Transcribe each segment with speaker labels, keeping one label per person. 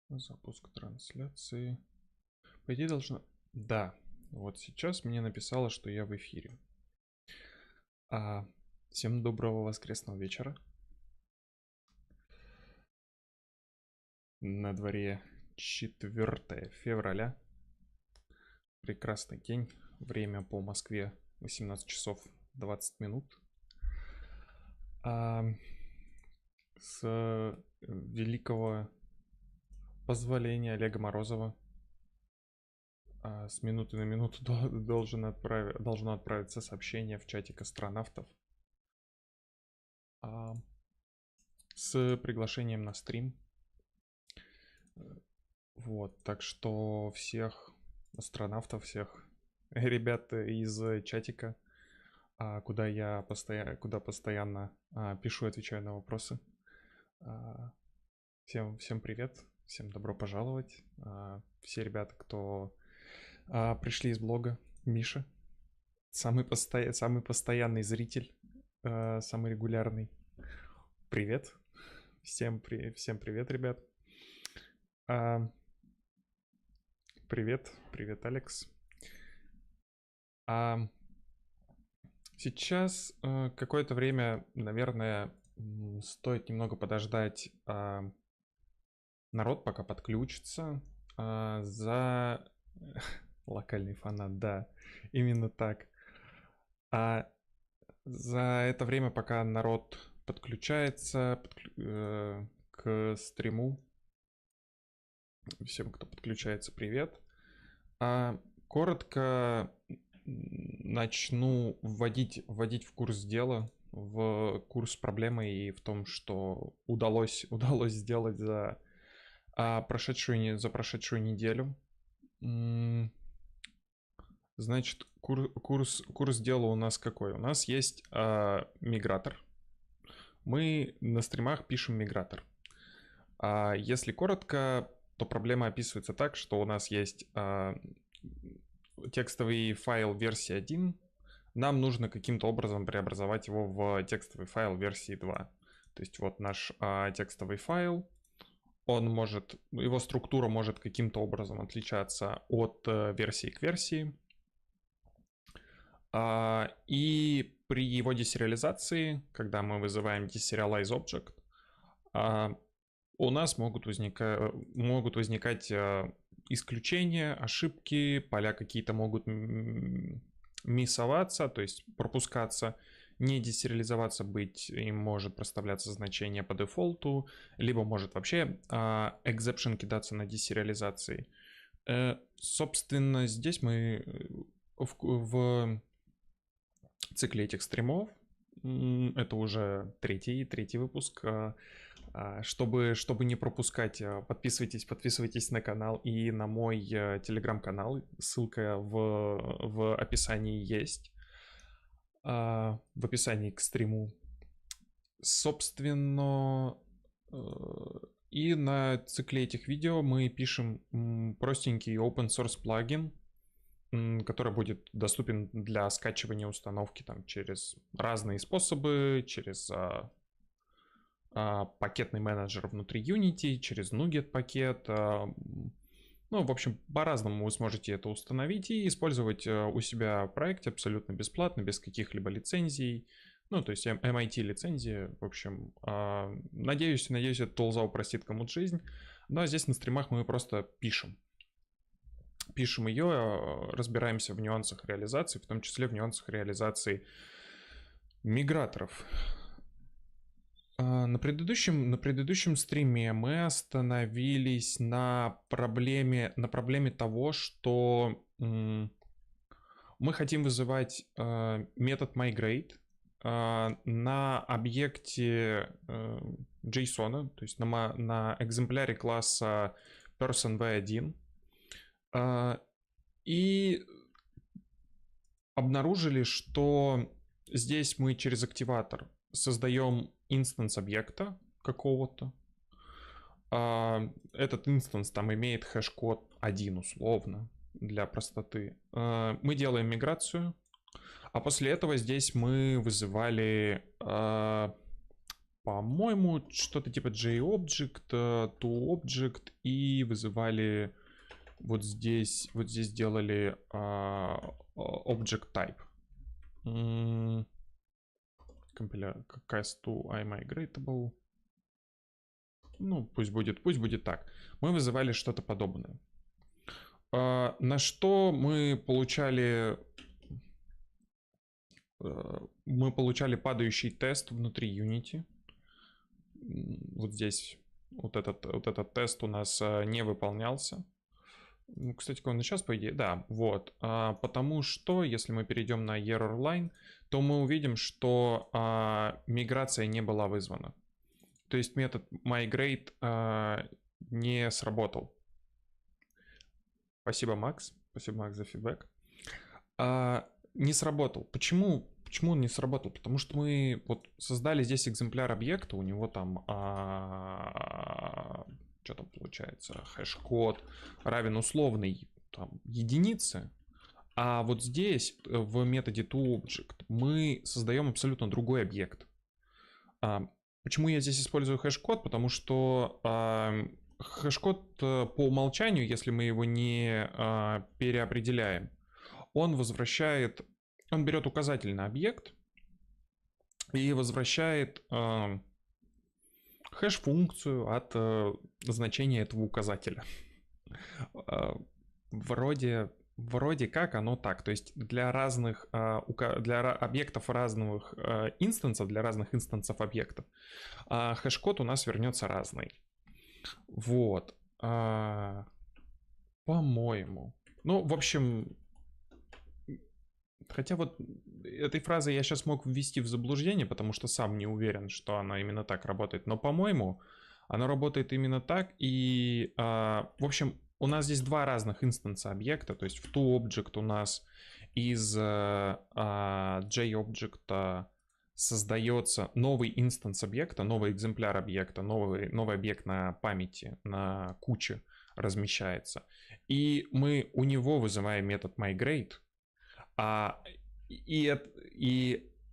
Speaker 1: Запуск трансляции. По идее должно... Да, вот сейчас мне написало, что я в эфире. Всем доброго воскресного вечера. На дворе 4 февраля. Прекрасный день. Время по Москве 18 часов 20 минут. С великого позволения Олега Морозова с минуты на минуту должно отправиться сообщение в чатик астронавтов с приглашением на стрим. Вот, так что всех астронавтов, всех ребят из чатика, куда постоянно пишу и отвечаю на вопросы. Всем привет, всем добро пожаловать. Все ребята, кто пришли из блога, Миша, самый постоянный зритель, самый регулярный. Привет. Всем привет, ребят. Привет, Алекс. Сейчас какое-то время, наверное, стоит немного подождать народ, пока подключится. За локальный фанат, да, именно так. За это время, пока народ подключается к стриму, всем, кто подключается, привет. Коротко начну вводить в курс дела, в курс проблемы и в том, что удалось сделать за прошедшую неделю. Значит, курс дела у нас какой? У нас есть мигратор. Мы на стримах пишем мигратор. Если коротко, то проблема описывается так, что у нас есть текстовый файл версии 1. Нам нужно каким-то образом преобразовать его в текстовый файл версии 2. То есть вот наш текстовый файл, его структура может каким-то образом отличаться от версии к версии. И при его десериализации, когда мы вызываем deserialize object, у нас могут возникать исключения, ошибки, поля какие-то могут миссоваться, то есть пропускаться, не десериализоваться быть, им может проставляться значение по дефолту, либо может вообще exception кидаться на десериализации. Собственно, здесь мы в цикле этих стримов, это уже третий выпуск, чтобы не пропускать, подписывайтесь на канал и на мой телеграм-канал, ссылка в описании есть, в описании к стриму. Собственно, и на цикле этих видео мы пишем простенький open source плагин, который будет доступен для скачивания установки там через разные способы, через пакетный менеджер внутри Unity, через NuGet пакет. Ну, в общем, по-разному вы сможете это установить и использовать у себя в проекте абсолютно бесплатно, без каких-либо лицензий. Ну, то есть MIT лицензии. В общем, надеюсь, эта тулза упростит кому-то жизнь. Но здесь на стримах мы просто пишем ее, разбираемся в нюансах реализации, в том числе в нюансах реализации миграторов. На предыдущем стриме мы остановились на проблеме того, что мы хотим вызывать метод migrate на объекте JSON, то есть на экземпляре класса person_v1, и обнаружили, что здесь мы через активатор создаем инстанс объекта какого-то. Этот инстанс там имеет хэш-код 1 условно для простоты. Мы делаем миграцию, а после этого здесь мы вызывали по-моему, что-то типа JObject, toObject и вызывали вот здесь делали object type. Компиляр cast to iMigratable. Ну, пусть будет так. Мы вызывали что-то подобное. На что мы получали падающий тест внутри Unity. Вот здесь вот этот тест у нас не выполнялся. Ну, кстати, он и сейчас, по идее, да, вот. Потому что, если мы перейдем на error line, то мы увидим, что миграция не была вызвана. То есть метод migrate не сработал. Спасибо, Макс. Спасибо, Макс, за фидбэк. Не сработал. Почему он не сработал? Потому что мы вот создали здесь экземпляр объекта, у него там что там получается, хэш-код равен условной там, единице, а вот здесь в методе toObject мы создаем абсолютно другой объект. Почему я здесь использую хэш-код? Потому что хэш-код по умолчанию, если мы его не переопределяем, он берет указательный объект и возвращает хэш-функцию от значения этого указателя. Вроде как оно так. То есть для объектов разных инстансов, для разных инстансов объектов, хэш-код у нас вернется разный. Вот. По-моему. Ну, в общем... Хотя вот этой фразой я сейчас мог ввести в заблуждение, потому что сам не уверен, что она именно так работает. Но, по-моему, она работает именно так. И, в общем, у нас здесь два разных инстанса объекта. То есть в toObject у нас из JObject создается новый инстанс объекта, новый экземпляр объекта, новый объект на памяти, на куче размещается. И мы у него вызываем метод migrate. И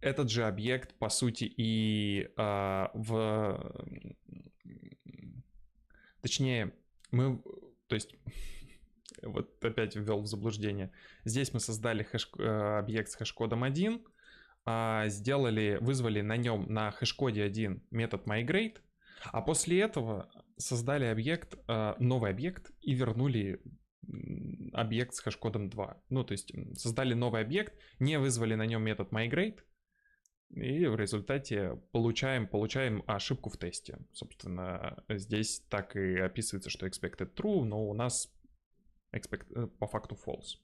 Speaker 1: этот же объект, по сути, точнее, то есть, вот опять ввел в заблуждение. Здесь мы создали объект с хэш-кодом 1, вызвали на нем на хэш-коде 1 метод migrate, а после этого создали новый объект и вернули объект с хэш-кодом 2. Ну, то есть создали новый объект, не вызвали на нем метод migrate, и в результате получаем ошибку в тесте. Собственно, здесь так и описывается, что expected true, но у нас по факту false.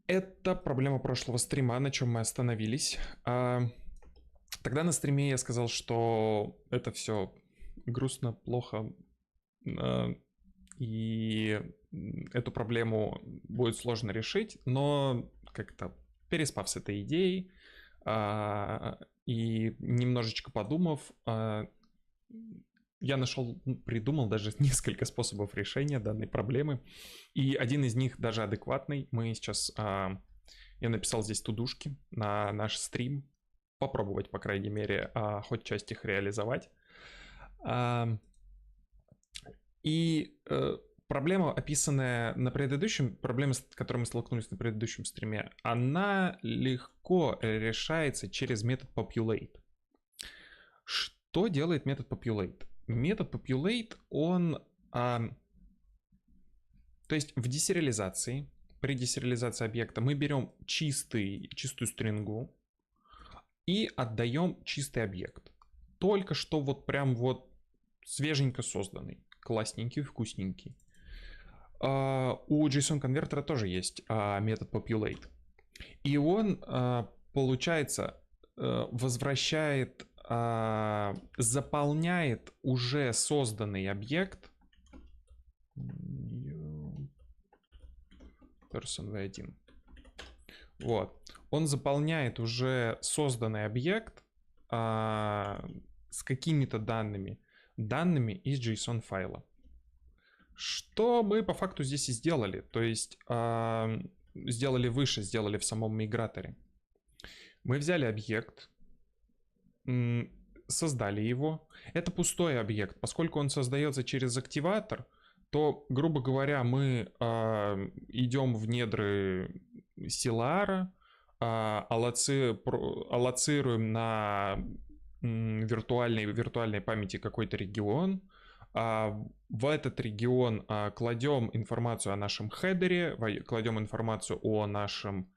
Speaker 1: Это проблема прошлого стрима, на чем мы остановились. Тогда на стриме я сказал, что это все грустно, плохо, и эту проблему будет сложно решить, но как-то переспав с этой идеей и немножечко подумав, я придумал даже несколько способов решения данной проблемы, и один из них даже адекватный. Я написал здесь тудушки на наш стрим, попробовать, по крайней мере, хоть часть их реализовать. И проблема, описанная проблема, с которой мы столкнулись на предыдущем стриме, она легко решается через метод populate. Что делает метод populate? Метод populate, то есть в десериализации, при десериализации объекта мы берем чистую стрингу и отдаем чистый объект. Только что вот прям вот свеженько созданный. Классненький, вкусненький. У JSON-конвертера тоже есть метод populate. И он, получается, заполняет уже созданный объект person v1. Вот. Он заполняет уже созданный объект с какими-то данными из JSON файла. Что мы по факту здесь и сделали. То есть сделали в самом миграторе. Мы взяли объект, создали его. Это пустой объект. Поскольку он создается через активатор, то, грубо говоря, мы идем в недры Силара, аллоцируем на виртуальной памяти какой-то регион, в этот регион кладем информацию о нашем хедере, кладем информацию о нашем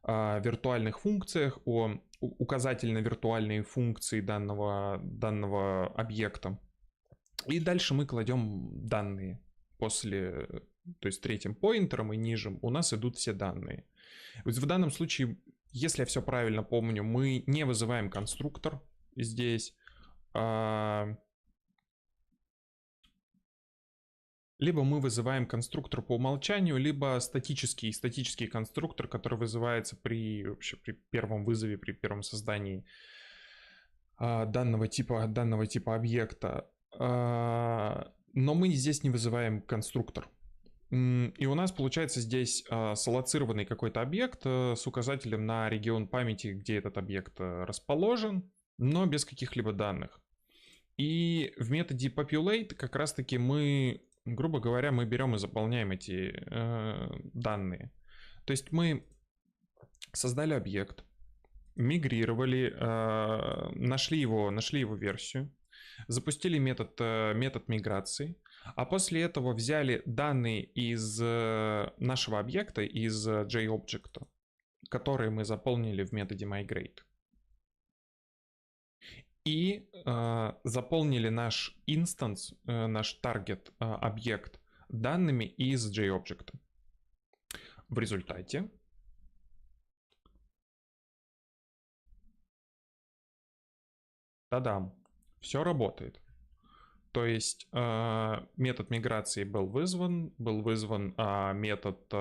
Speaker 1: виртуальных функциях, о указательно-виртуальные функции данного объекта. И дальше мы кладем данные. После, то есть третьим поинтером и ниже у нас идут все данные. Вот в данном случае, если я все правильно помню, мы не вызываем конструктор здесь. Либо мы вызываем конструктор по умолчанию, либо статический конструктор, который вызывается при первом вызове, при первом создании данного типа объекта. Но мы здесь не вызываем конструктор. И у нас получается здесь саллоцированный какой-то объект с указателем на регион памяти, где этот объект расположен, но без каких-либо данных. И в методе populate как раз-таки мы, грубо говоря, мы берем и заполняем эти данные. То есть мы создали объект, мигрировали, нашли его версию, запустили метод миграции, а после этого взяли данные из нашего объекта, из JObject, которые мы заполнили в методе migrate. И заполнили наш инстанс, наш target объект данными из JObject. В результате тадам, все работает. То есть метод миграции был вызван метод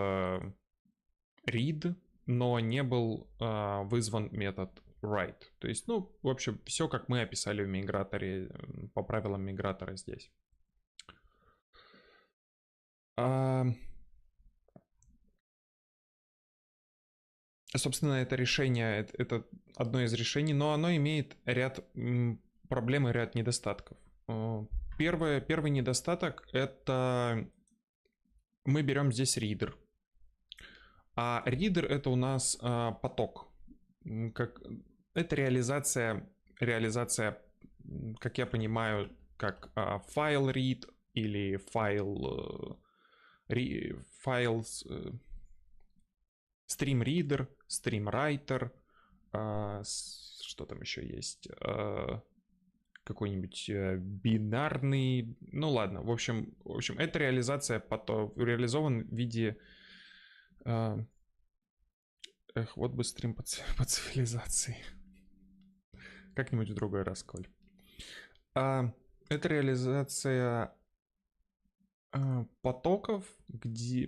Speaker 1: read, но не был вызван метод write. То есть, ну, в общем, все как мы описали в миграторе, по правилам мигратора здесь. Собственно, это решение, это одно из решений, но оно имеет ряд проблем и ряд недостатков. Первый недостаток — это мы берем здесь reader. А reader — это у нас поток. Это реализация, как я понимаю, как file read или stream reader, stream writer, что там еще есть, какой-нибудь бинарный, ну ладно, в общем, это реализация реализован в виде, вот бы стрим по цивилизации, как-нибудь в другой раз, Коль. Это реализация потоков,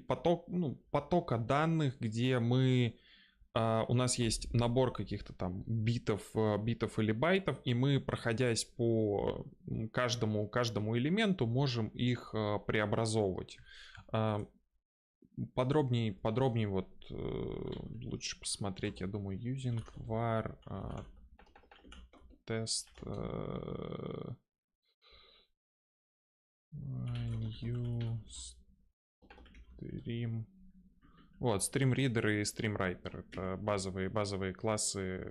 Speaker 1: потока данных, где у нас есть набор каких-то там битов или байтов, и мы, проходясь по каждому элементу, можем их преобразовывать. Подробнее вот лучше посмотреть, я думаю, using var test new stream. Вот, stream reader и stream writer — это базовые классы.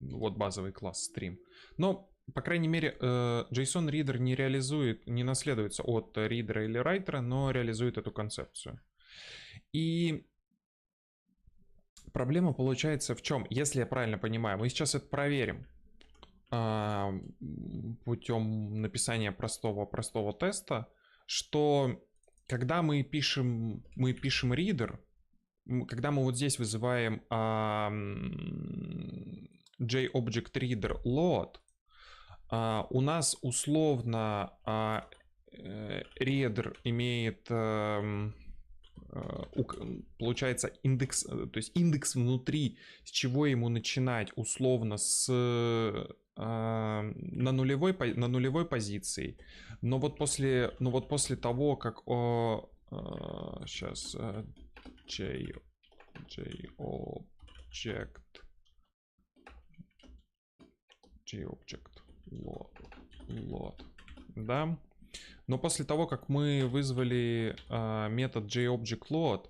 Speaker 1: Вот базовый класс stream. Но, по крайней мере, JSON reader не наследуется от reader или writer, но реализует эту концепцию. И проблема получается в чем? Если я правильно понимаю, мы сейчас это проверим путем написания простого теста, что когда мы пишем reader, когда мы вот здесь вызываем JObject reader load, у нас условно reader имеет, получается, индекс, то есть индекс внутри, с чего ему начинать, условно на нулевой позиции, но вот после того, как сейчас JObject JObject load, да. Но после того, как мы вызвали метод JObjectLoad,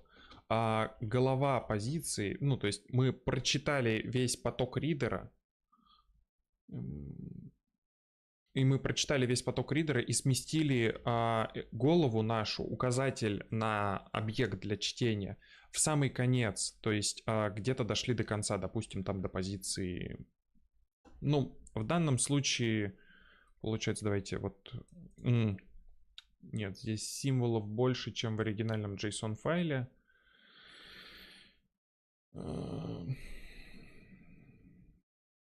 Speaker 1: голова позиции, ну, то есть мы прочитали весь поток ридера, и сместили голову нашу, указатель на объект для чтения, в самый конец, то есть где-то дошли до конца, допустим, там до позиции. Ну, в данном случае, получается, давайте вот... Нет, здесь символов больше, чем в оригинальном JSON файле. Ну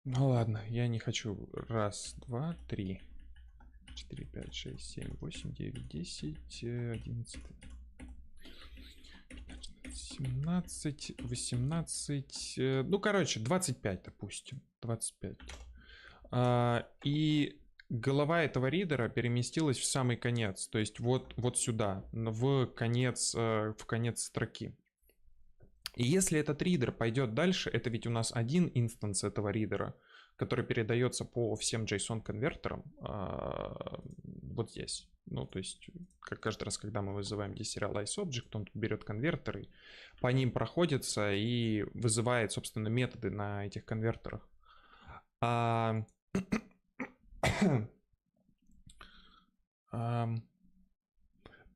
Speaker 1: ладно, я не хочу. 1, 2, 3, 4, 5, 6, 7, 8, 9, 10, 11, 17, 18, ну, короче, 25, допустим. 25. И голова этого ридера переместилась в самый конец, то есть вот сюда, в конец строки. И если этот ридер пойдет дальше, это ведь у нас один инстанс этого ридера, который передается по всем JSON-конвертерам вот здесь. Ну, то есть, как каждый раз, когда мы вызываем deserialize-object, он берет конвертеры, по ним проходится и вызывает, собственно, методы на этих конвертерах.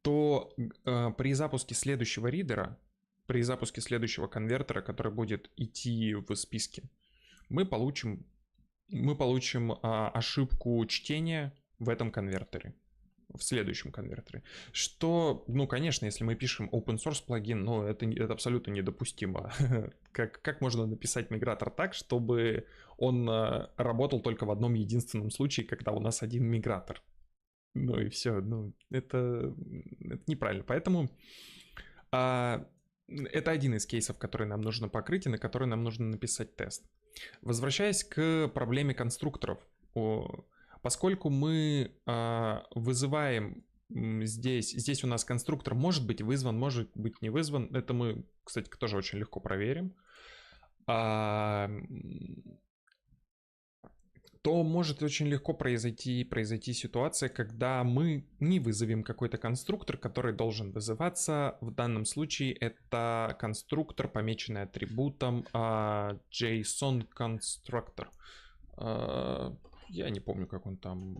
Speaker 1: То при запуске следующего ридера, при запуске следующего конвертера, который будет идти в списке, мы получим ошибку чтения в этом конвертере, в следующем конвертере. Что, ну, конечно, если мы пишем open source плагин, ну, это абсолютно недопустимо. Как можно написать мигратор так, чтобы он работал только в одном единственном случае, когда у нас один мигратор? Ну и все, ну, это неправильно. Поэтому это один из кейсов, который нам нужно покрыть и на который нам нужно написать тест. Возвращаясь к проблеме конструкторов. Поскольку мы вызываем здесь у нас конструктор может быть вызван, может быть не вызван. Это мы, кстати, тоже очень легко проверим. То может очень легко произойти ситуация, когда мы не вызовем какой-то конструктор, который должен вызываться. В данном случае это конструктор, помеченный атрибутом JSON Constructor. Я не помню, как он там.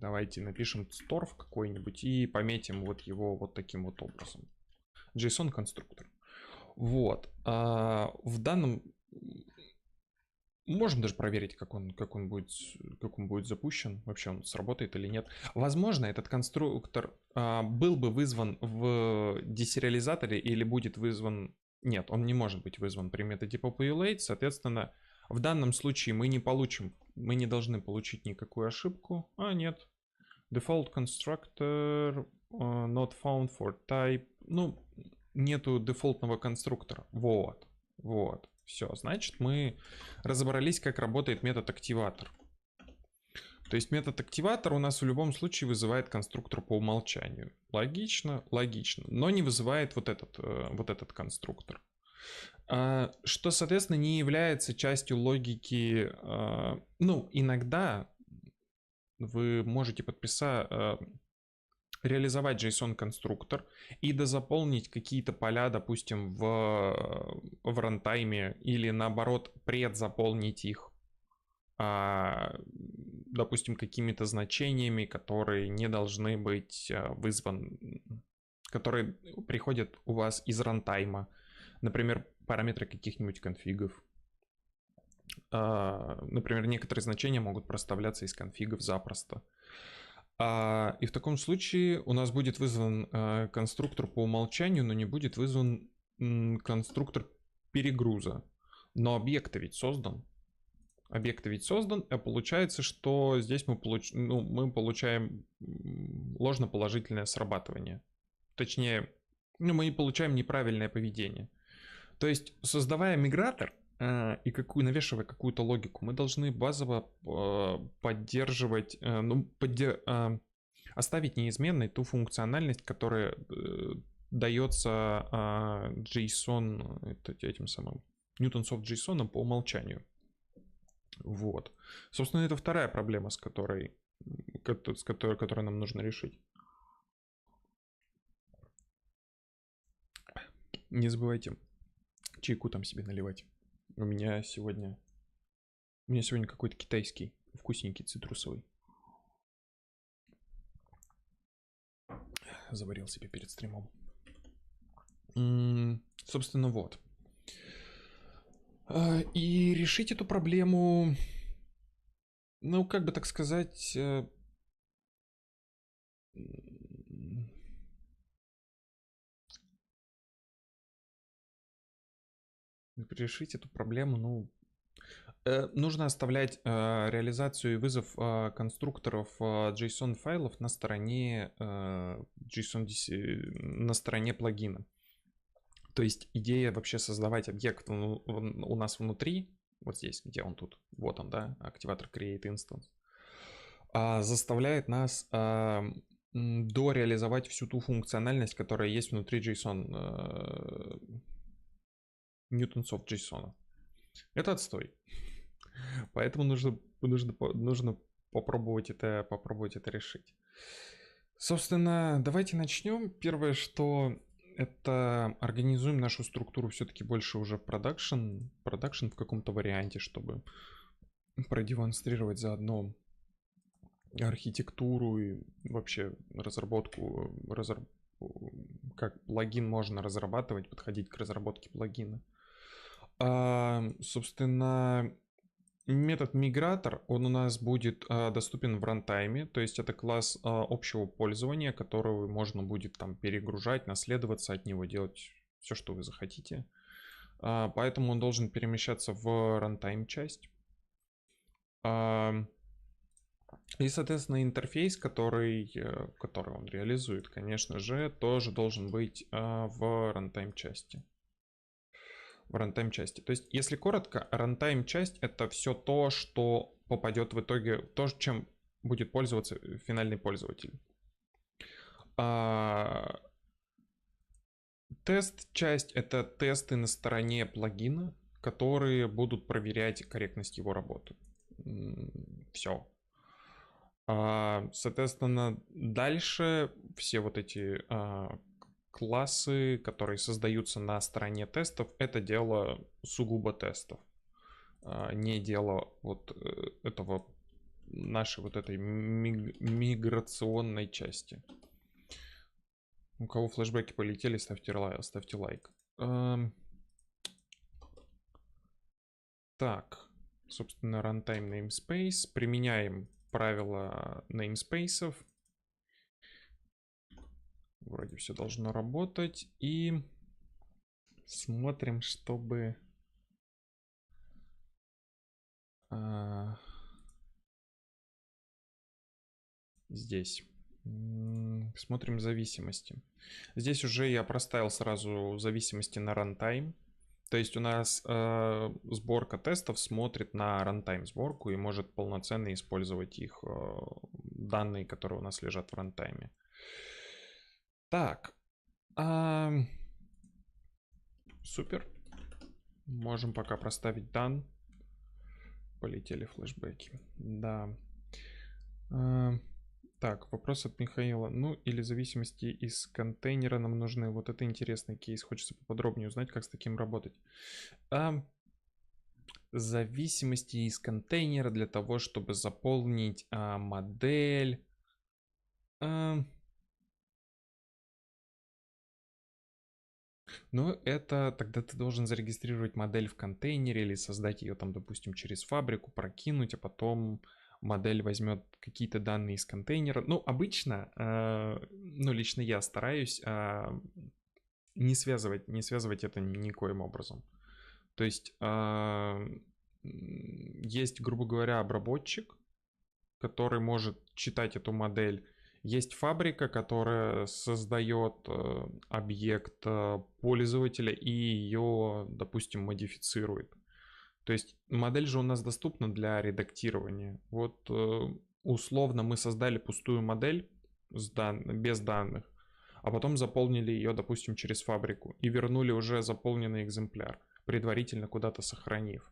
Speaker 1: Давайте напишем storf какой-нибудь и пометим вот его вот таким вот образом. JSON конструктор. Вот. В данном... Можем даже проверить, как он будет запущен. Вообще он сработает или нет. Возможно, этот конструктор был бы вызван в десериализаторе или будет вызван... Нет, он не может быть вызван при методе populate. Соответственно, в данном случае мы не должны получить никакую ошибку. Нет. Default constructor not found for type. Ну, нету дефолтного конструктора. Вот. Все, значит, мы разобрались, как работает метод активатор. То есть метод активатор у нас в любом случае вызывает конструктор по умолчанию. Логично, но не вызывает вот этот конструктор. Что, соответственно, не является частью логики. Ну, иногда вы можете реализовать JSON-конструктор и дозаполнить какие-то поля, допустим, в рантайме, или наоборот предзаполнить их, допустим, какими-то значениями, которые не должны быть вызваны, которые приходят у вас из рантайма. Например, параметры каких-нибудь конфигов. Например, некоторые значения могут проставляться из конфигов запросто. И в таком случае у нас будет вызван конструктор по умолчанию, но не будет вызван конструктор перегруза. Но объект ведь создан. А получается, что здесь мы получаем ложноположительное срабатывание. Точнее, мы получаем неправильное поведение. То есть, создавая мигратор и навешивая какую-то логику, мы должны базово поддерживать, оставить неизменной ту функциональность, которая дается JSON этим самым Newtonsoft JSON по умолчанию. Вот. Собственно, это вторая проблема, которой нам нужно решить. Не забывайте чайку там себе наливать. У меня сегодня какой-то китайский, вкусненький, цитрусовый. Заварил себе перед стримом. Собственно, вот. И решить эту проблему, ну, как бы так сказать, решить эту проблему, ну, нужно оставлять реализацию и вызов конструкторов JSON файлов на стороне на стороне плагина. То есть идея вообще создавать объект у нас внутри, вот здесь, где он тут, вот он, да, активатор create instance, заставляет нас дореализовать всю ту функциональность, которая есть внутри JSON, Newtonsoft JSON. Это отстой. Поэтому нужно попробовать это решить. Собственно, давайте начнем. Первое, что это организуем нашу структуру все-таки больше уже в продакшн в каком-то варианте, чтобы продемонстрировать заодно архитектуру и вообще разработку, как плагин можно разрабатывать, подходить к разработке плагина. Собственно, метод мигратор, он у нас будет доступен в рантайме, то есть это класс общего пользования, которого можно будет там перегружать, наследоваться от него, делать все, что вы захотите. Поэтому он должен перемещаться в рантайм часть. И, соответственно, интерфейс, который он реализует, конечно же, тоже должен быть в рантайм части. То есть, если коротко, рантайм часть — это все то, что попадет в итоге, то, чем будет пользоваться финальный пользователь. Тест часть — это тесты на стороне плагина, которые будут проверять корректность его работы. Все. Соответственно, дальше все вот эти классы, которые создаются на стороне тестов, это дело сугубо тестов, не дело вот этого нашей вот этой миграционной части. У кого флешбеки полетели, ставьте лайк. Так, собственно, runtime namespace. Применяем правила namespace'ов. Вроде все должно работать. И смотрим, чтобы... Здесь. Смотрим зависимости. Здесь уже я проставил сразу зависимости на runtime. То есть у нас сборка тестов смотрит на runtime сборку и может полноценно использовать их данные, которые у нас лежат в рантайме. Так. Супер. Можем пока проставить done. Полетели флешбеки. Да. Так, вопрос от Михаила. Ну, или зависимости из контейнера нам нужны. Вот это интересный кейс. Хочется поподробнее узнать, как с таким работать. Зависимости из контейнера для того, чтобы заполнить модель. Ну, это тогда ты должен зарегистрировать модель в контейнере или создать ее там, допустим, через фабрику, прокинуть, а потом модель возьмет какие-то данные из контейнера. Ну, обычно, ну, лично я стараюсь не связывать это никоим образом. То есть есть, грубо говоря, обработчик, который может читать эту модель. Есть фабрика, которая создает объект пользователя и ее, допустим, модифицирует. То есть модель же у нас доступна для редактирования. Вот условно мы создали пустую модель без данных, а потом заполнили ее, допустим, через фабрику и вернули уже заполненный экземпляр. предварительно куда-то сохранив.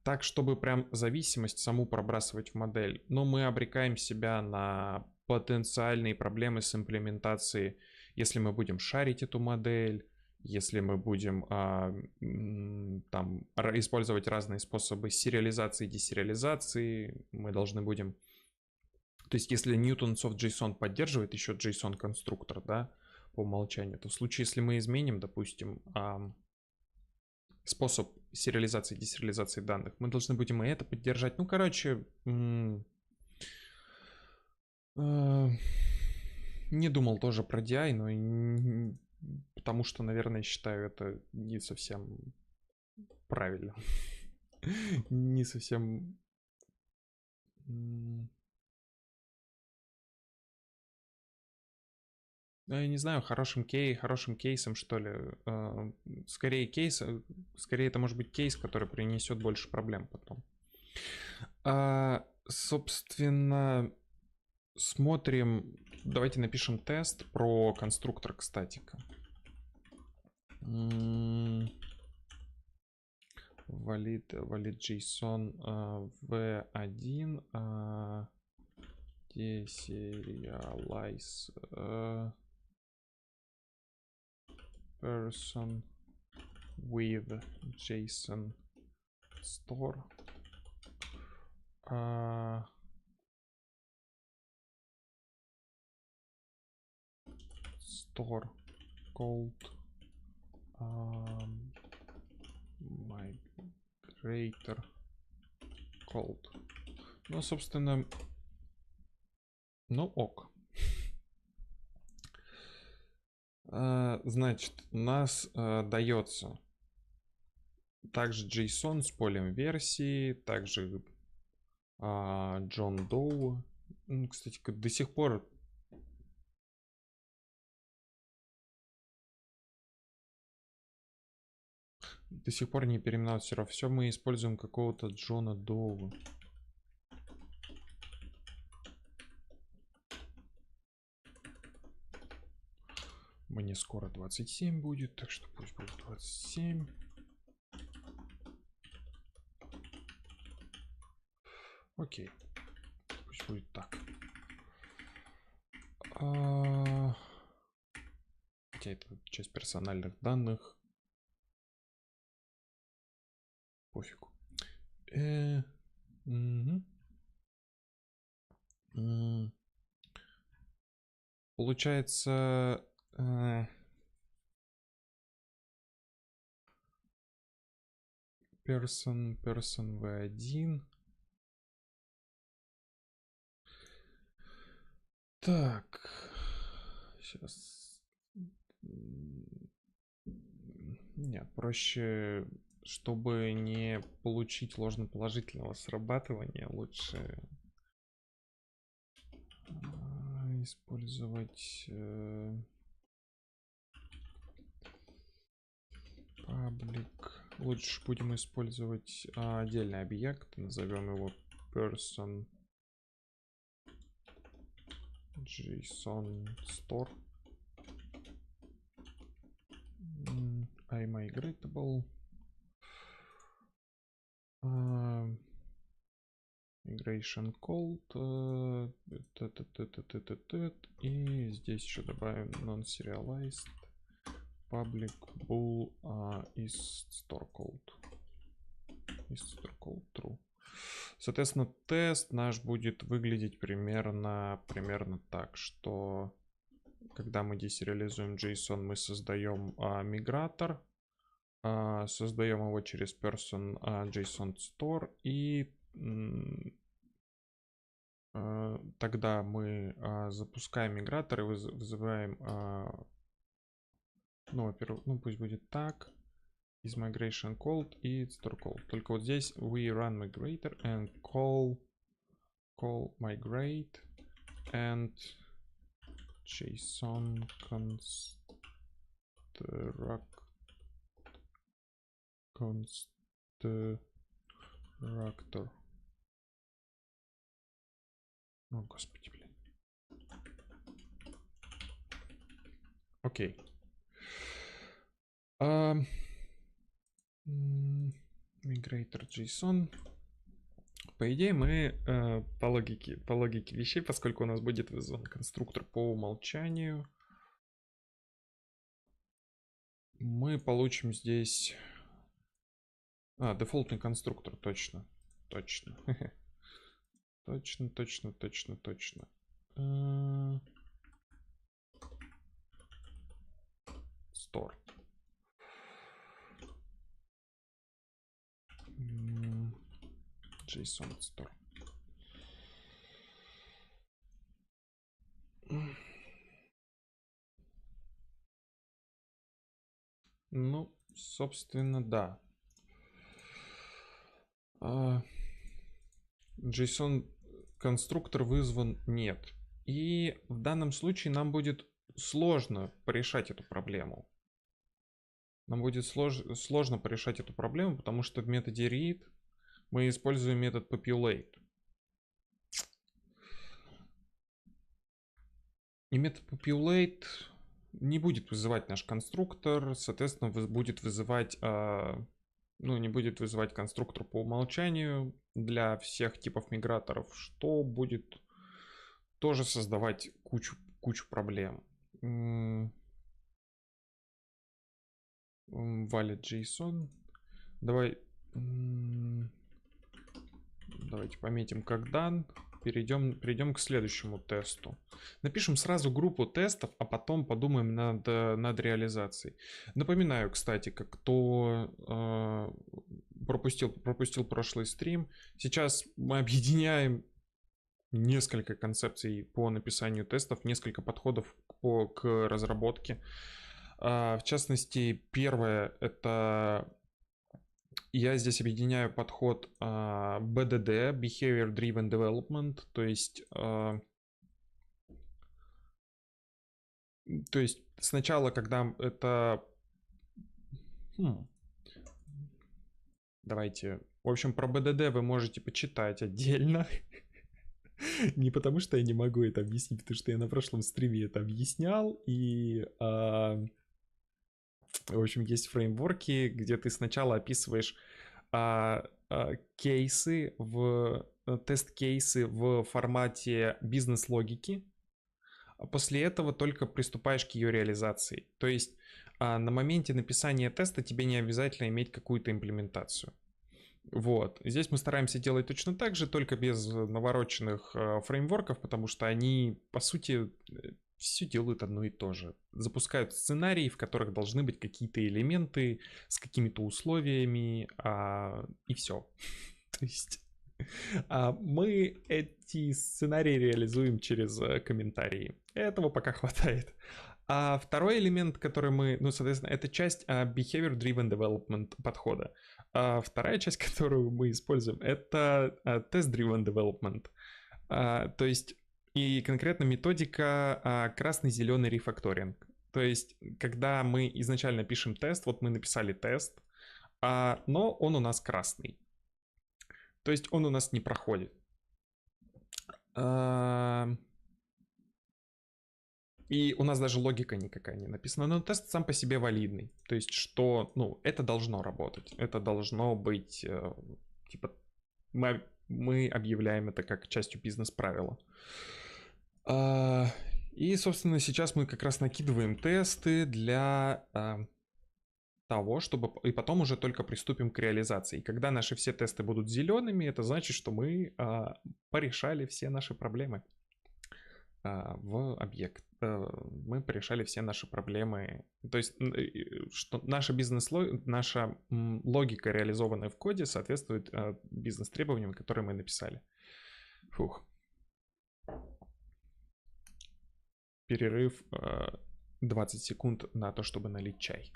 Speaker 1: Так, чтобы прям зависимость саму пробрасывать в модель, но мы обрекаем себя на потенциальные проблемы с имплементацией, если мы будем шарить эту модель, если мы будем использовать разные способы сериализации и десериализации, мы должны будем... То есть, если Newton's of JSON поддерживает еще JSON-конструктор, да, по умолчанию, то в случае, если мы изменим, допустим, способ сериализации и десериализации данных, мы должны будем и это поддержать. Ну, короче, не думал тоже про DI, но потому что, наверное, считаю это не совсем правильно. Не совсем... Ну, я не знаю, хорошим кейсом, что ли. Скорее скорее это может быть кейс, который принесет больше проблем потом. Собственно, смотрим. Давайте напишем тест про конструктор кстатика. Valid JSON v1 deserialize person with JSON store store called migrator called. Ну, собственно, ну ок. Значит, у нас дается также JSON с полем версии, также John Doe. Кстати, до сих пор не переименовал сервер. Все мы используем какого-то Джона Доу. Мне скоро 27 будет, так что пусть будет 27. Окей. Пусть будет так. Хотя это часть персональных данных. Пофигу. Получается... person v1. Так. Сейчас. Нет, проще, чтобы не получить ложноположительного срабатывания, лучше использовать public. Лучше будем использовать отдельный объект, назовем его person JSON store iMigratable migration called и здесь еще добавим non-serialized public bool is store called true. Соответственно, тест наш будет выглядеть примерно так, что когда мы десериализуем JSON, мы создаем мигратор, создаем его через person JSON store, и тогда мы запускаем мигратор и вызываем, ну, во-первых, ну пусть будет так, is migration called и store called. Только вот здесь we run migrator and call migrate and JSON constructor. О, господи, блин. Окей. Migrator JSON. По идее, мы по логике вещей, поскольку у нас будет вызван конструктор по умолчанию, мы получим здесь... дефолтный конструктор, точно. Точно. Точно. Store. JSON Store. Ну, собственно, да. JSON конструктор вызван нет. И в данном случае нам будет сложно порешать эту проблему. Нам будет сложно порешать эту проблему, потому что в методе read мы используем метод populate. И метод populate не будет вызывать наш конструктор, соответственно, будет вызывать, не будет вызывать конструктор по умолчанию для всех типов миграторов, что будет тоже создавать кучу проблем. Valid JSON. Давайте пометим как done. Перейдем к следующему тесту. Напишем сразу группу тестов, а потом подумаем над реализацией. Напоминаю, кстати, кто пропустил прошлый стрим. Сейчас мы объединяем несколько концепций по написанию тестов, несколько подходов к разработке. В частности, первое — это я здесь объединяю подход BDD, Behavior Driven Development, то есть сначала, когда это... Давайте. В общем, про BDD вы можете почитать отдельно. Не потому, что я не могу это объяснить, потому что я на прошлом стриме это объяснял, и... В общем, есть фреймворки, где ты сначала описываешь кейсы, тест-кейсы в формате бизнес-логики, а после этого только приступаешь к ее реализации. То есть на моменте написания теста тебе не обязательно иметь какую-то имплементацию. Вот. Здесь мы стараемся делать точно так же, только без навороченных фреймворков, потому что они, по сути, все делают одно и то же. Запускают сценарии, в которых должны быть какие-то элементы с какими-то условиями, и все. То есть мы эти сценарии реализуем через комментарии. Этого пока хватает. А второй элемент, который мы, соответственно, это часть Behavior Driven Development подхода. А вторая часть, которую мы используем, это Test Driven Development. То есть и конкретно методика красный-зеленый рефакторинг. То есть, когда мы изначально пишем тест, вот мы написали тест, но он у нас красный. То есть он у нас не проходит. И у нас даже логика никакая не написана, но тест сам по себе валидный. То есть, что, это должно работать. Это должно быть, типа, мы объявляем это как частью бизнес-правила. И, собственно, сейчас мы как раз накидываем тесты для того, чтобы... И потом уже только приступим к реализации. И когда наши все тесты будут зелеными, это значит, что мы порешали все наши проблемы в объект. Мы порешали все наши проблемы. То есть, что наша наша логика, реализованная в коде, соответствует бизнес-требованиям, которые мы написали. Фух. Перерыв 20 секунд на то, чтобы налить чай.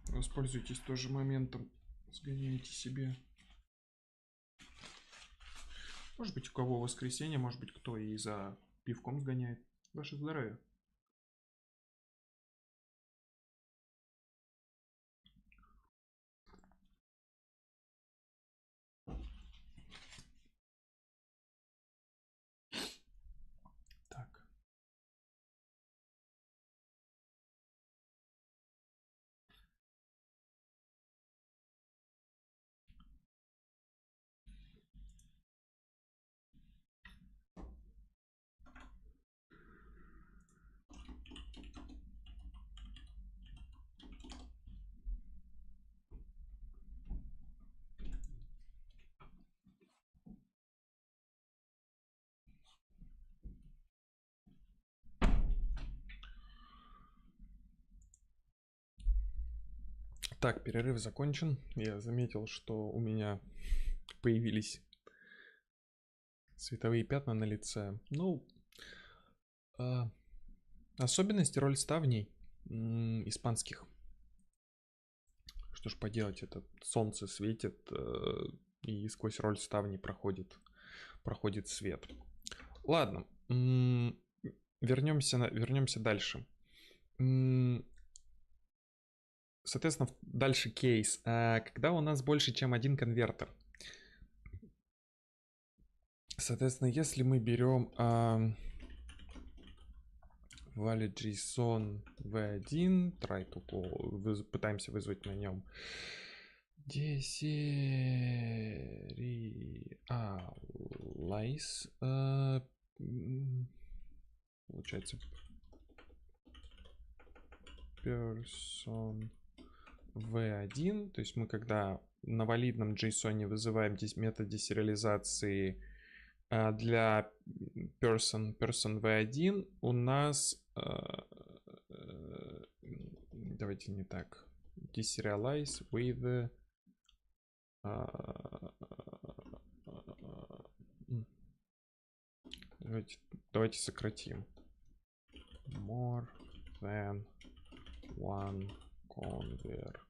Speaker 1: Воспользуйтесь тоже моментом, сгоняйте себе Может быть, у кого воскресенье, может быть, кто и за пивком сгоняет. Ваше здоровье. Так. Так, перерыв закончен. Я заметил, что у меня появились световые пятна на лице. Ну, особенности роль ставней испанских. Что ж поделать, это солнце светит, и сквозь роль ставней проходит свет. Ладно, вернемся дальше. Соответственно, дальше кейс. Когда у нас больше, чем один конвертер. Соответственно, если мы берем valid JSON v1, try to call, пытаемся вызвать на нем deserialize, получается person v1, то есть мы когда на валидном JSON вызываем здесь метод десериализации для person v1, у нас давайте не так, deserialize with давайте сократим more than one converter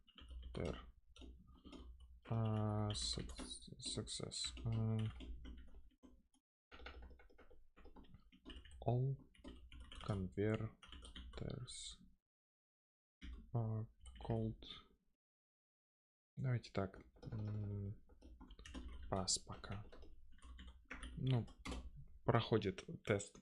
Speaker 1: success. All converters are called. Давайте так. Pass пока. Ну, проходит тест.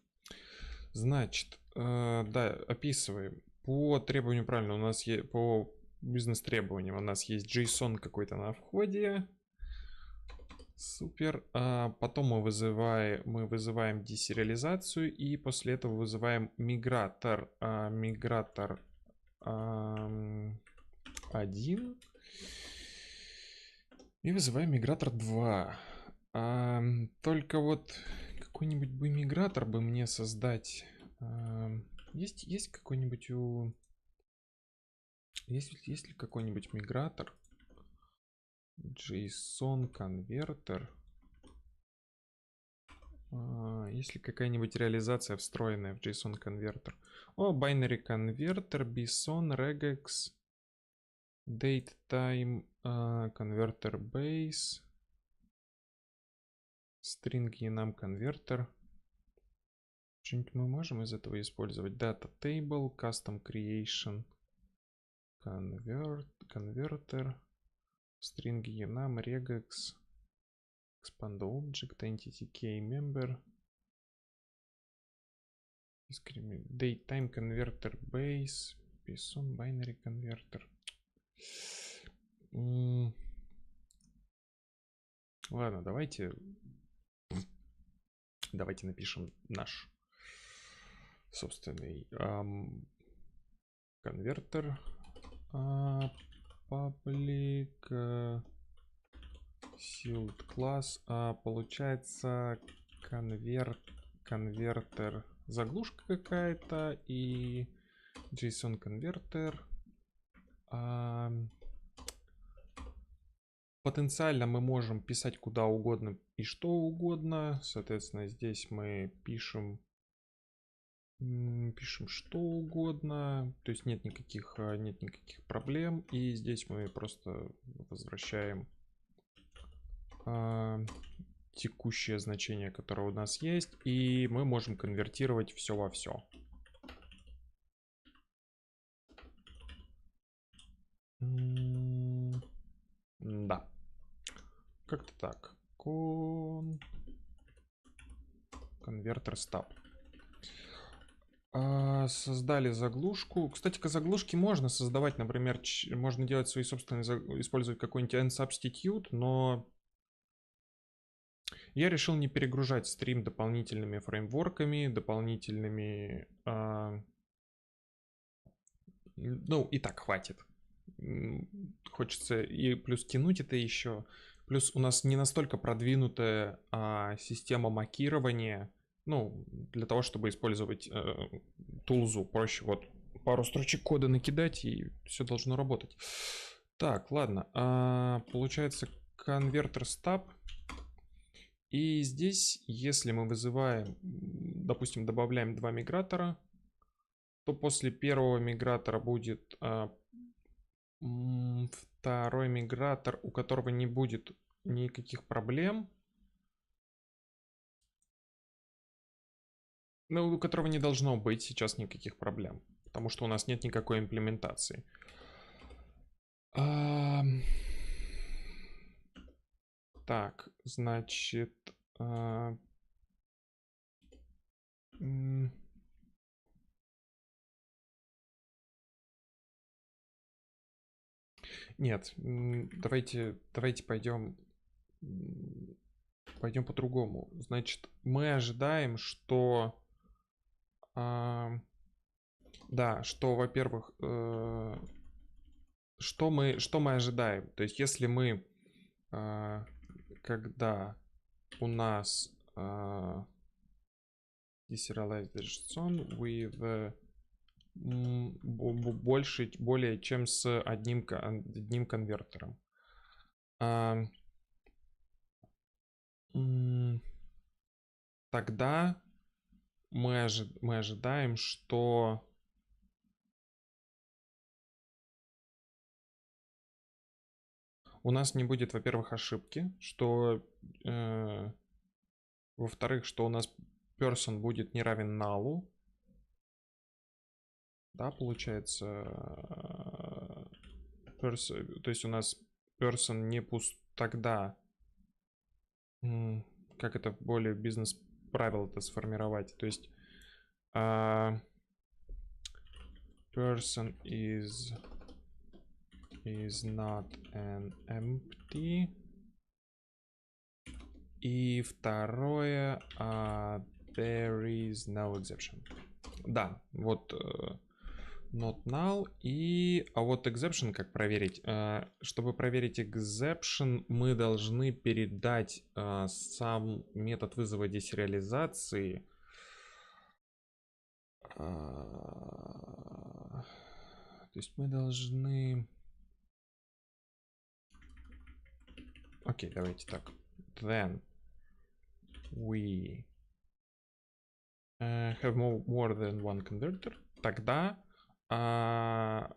Speaker 1: Значит, да, описываем. По требованию, правильно, у нас есть по бизнес-требованиям у нас есть JSON какой-то на входе. Супер. Потом мы вызываем десериализацию и после этого вызываем мигратор. Мигратор 1. И вызываем мигратор 2. Только вот какой-нибудь бы мигратор бы мне создать. Есть какой-нибудь есть ли какой-нибудь мигратор? JSON конвертер. Есть ли какая-нибудь реализация встроенная в JSON конвертер? Binary конвертер, bson, regex, datetime, конвертер base, string enum конвертер. Что-нибудь мы можем из этого использовать? Data table, custom creation, конвертер, string enum, regex, expand object, entity key member, datetime converter base, bson, binary конвертер. Ладно, давайте напишем наш собственный конвертер. Public sealed class. Получается конвертер заглушка какая-то и JSON конвертер. Потенциально мы можем писать куда угодно и что угодно. Соответственно, здесь мы пишем что угодно. То есть нет никаких проблем. И здесь мы просто возвращаем текущее значение, которое у нас есть, и мы можем конвертировать все во все. Да, как-то так. Конвертер стаб. Создали заглушку. Кстати, заглушки можно создавать, например, можно делать свои собственные, использовать какой-нибудь n-substitute, но я решил не перегружать стрим дополнительными фреймворками, дополнительными... ну, и так хватит. Хочется и плюс тянуть это еще. Плюс у нас не настолько продвинутая система макирования. Ну, для того, чтобы использовать тулзу, проще вот пару строчек кода накидать, и все должно работать. Так, ладно. Получается конвертер стаб. И здесь, если мы вызываем, допустим, добавляем два мигратора, то после первого мигратора будет второй мигратор, у которого не будет никаких проблем. Ну, у которого не должно быть сейчас никаких проблем, потому что у нас нет никакой имплементации. Так, значит... Нет, давайте пойдем по-другому. Значит, мы ожидаем, что... да, что, во-первых, что мы ожидаем? То есть, если мы, когда у нас deserialized JSON with более чем с одним конвертером. Тогда мы ожидаем, что у нас не будет, во-первых, ошибки, что, во-вторых, что у нас person будет не равен null. Да, получается, то есть у нас person не пуст тогда. Как это более бизнес-правило это сформировать? То есть person is not an empty. И второе, there is no exception. Да, вот not null. А вот exception как проверить? Чтобы проверить exception, мы должны передать сам метод вызова десериализации. То есть мы должны... Окей, давайте так. Then we have more than one converter. Тогда there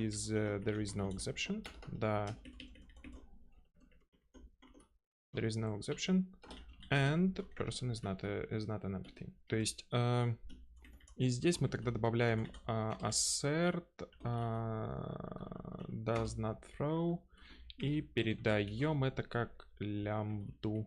Speaker 1: is no exception. Да. There is no exception. And person is not an empty. То есть и здесь мы тогда добавляем assert does not throw и передаем это как лямбду.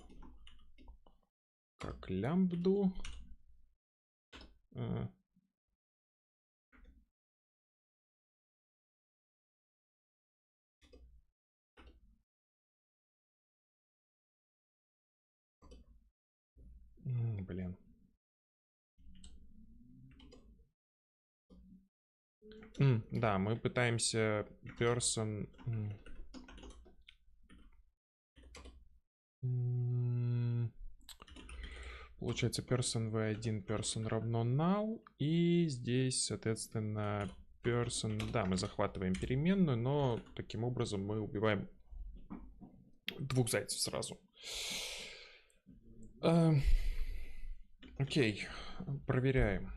Speaker 1: Блин. Да, мы пытаемся person... Получается person v1 person равно null. И здесь, соответственно, person... Да, мы захватываем переменную, но таким образом мы убиваем двух зайцев сразу. Окей, проверяем.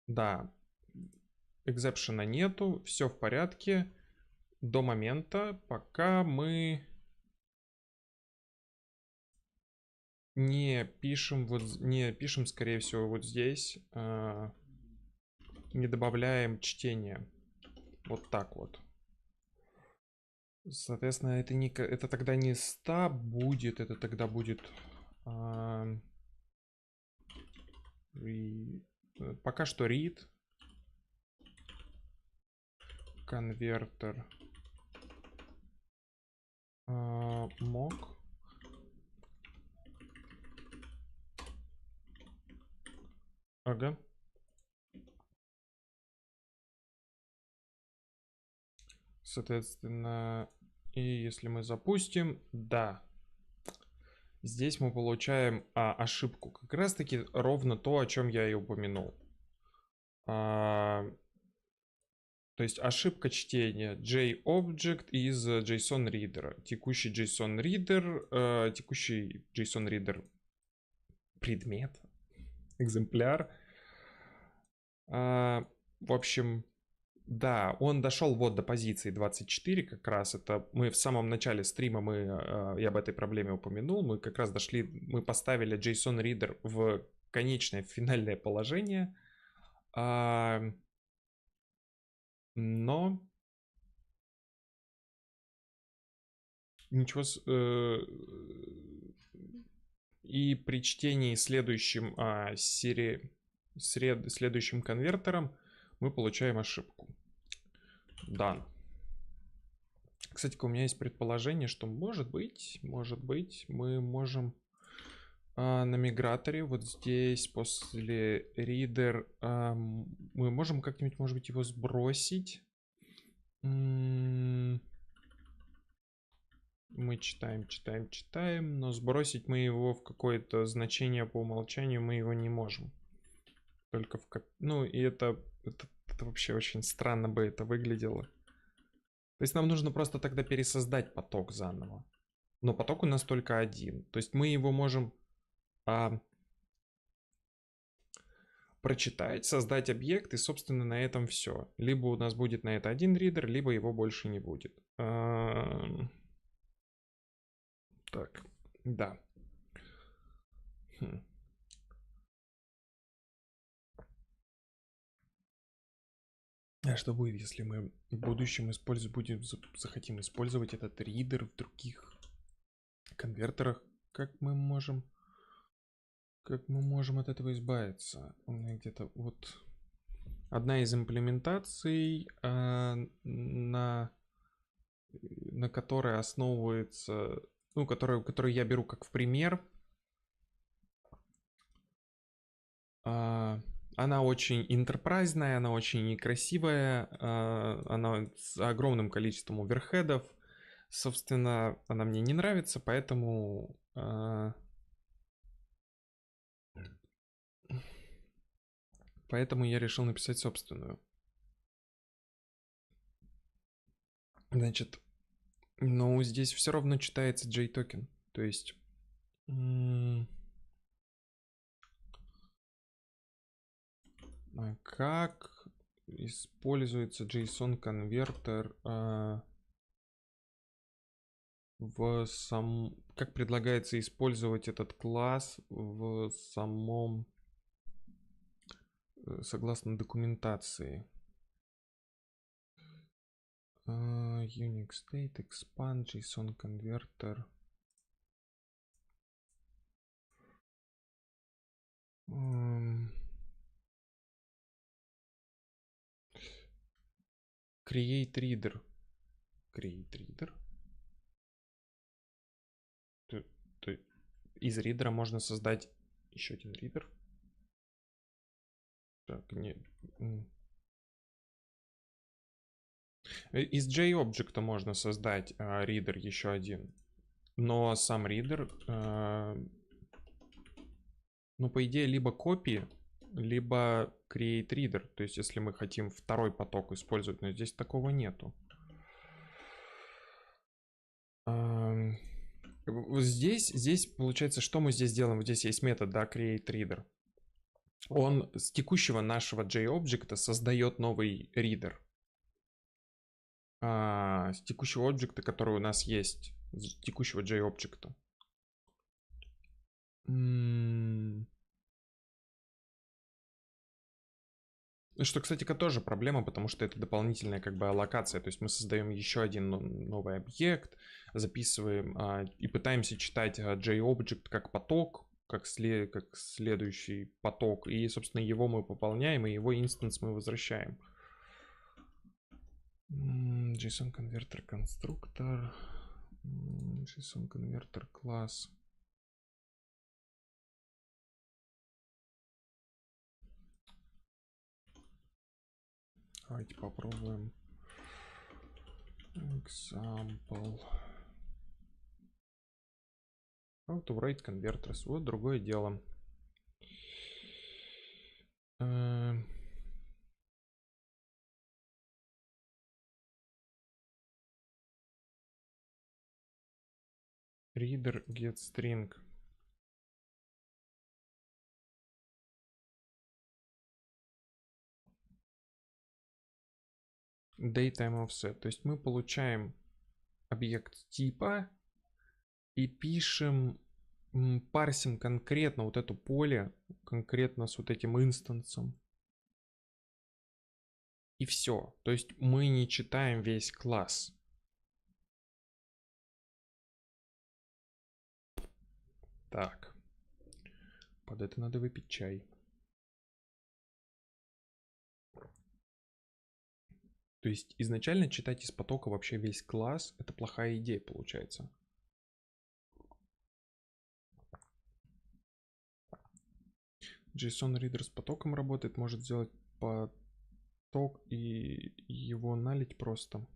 Speaker 1: Да, экзепшена нету, все в порядке до момента, пока мы не пишем, не пишем, скорее всего, вот здесь, не добавляем чтение. Вот так вот. Соответственно, это тогда не stub будет, это тогда будет пока что read конвертер mock. Ага. Соответственно, и если мы запустим, да, здесь мы получаем ошибку. Как раз таки ровно то, о чем я и упомянул. То есть ошибка чтения JObject из JSON Reader. Текущий JSON Reader предмет, экземпляр. В общем, да, он дошел вот до позиции 24 как раз. Это мы в самом начале стрима, я об этой проблеме упомянул. Мы как раз мы поставили JSON Reader в конечное, финальное положение. Но ничего. И при чтении следующим следующим конвертером мы получаем ошибку. Да. Кстати, у меня есть предположение, что может быть, мы можем на миграторе вот здесь после reader мы можем как-нибудь, может быть, его сбросить. Мы читаем, но сбросить мы его в какое-то значение по умолчанию мы его не можем. Только ну и это вообще очень странно бы это выглядело. То есть нам нужно просто тогда пересоздать поток заново. Но поток у нас только один. То есть мы его можем прочитать, создать объект, и, собственно, на этом все. Либо у нас будет на это один ридер, либо его больше не будет. Так, да. А что будет, если мы в будущем захотим использовать этот ридер в других конвертерах? Как мы можем от этого избавиться? У меня где-то вот одна из имплементаций, на которой основывается, ну, которую я беру как в пример. Она очень интерпрайзная, она очень некрасивая, она с огромным количеством оверхедов. Собственно, она мне не нравится, поэтому я решил написать собственную. Значит, но здесь все равно читается JToken. То есть как используется JSON конвертер как предлагается использовать этот класс в самом, согласно документации. Unix state expand JSON converter. Create reader. Из ридера можно создать еще один ридер. Так, нет. Из JObject можно создать ридер еще один. Но сам ридер, ну, по идее, либо копии, либо create reader. То есть, если мы хотим второй поток использовать, но здесь такого нету. Здесь получается, что мы здесь делаем? Вот здесь есть метод, да, create reader. он с текущего нашего JObject создает новый reader. С текущего объекта, который у нас есть, с текущего JObject. Что, кстати, тоже проблема, потому что это дополнительная как бы аллокация. То есть мы создаем еще один новый объект, записываем и пытаемся читать JObject как поток, как следующий поток. И, собственно, его мы пополняем, и его инстанс мы возвращаем. JSON конвертер конструктор, JSON конвертер класс. Давайте попробуем. Example. How to write converters. Вот другое дело. Reader get string. Datetime offset. То есть мы получаем объект типа и пишем, парсим конкретно вот это поле, конкретно с вот этим инстансом. И все. То есть мы не читаем весь класс. Так. Под это надо выпить чай. То есть изначально читать из потока вообще весь класс — это плохая идея получается. JSON Reader с потоком работает, может сделать поток и его налить просто.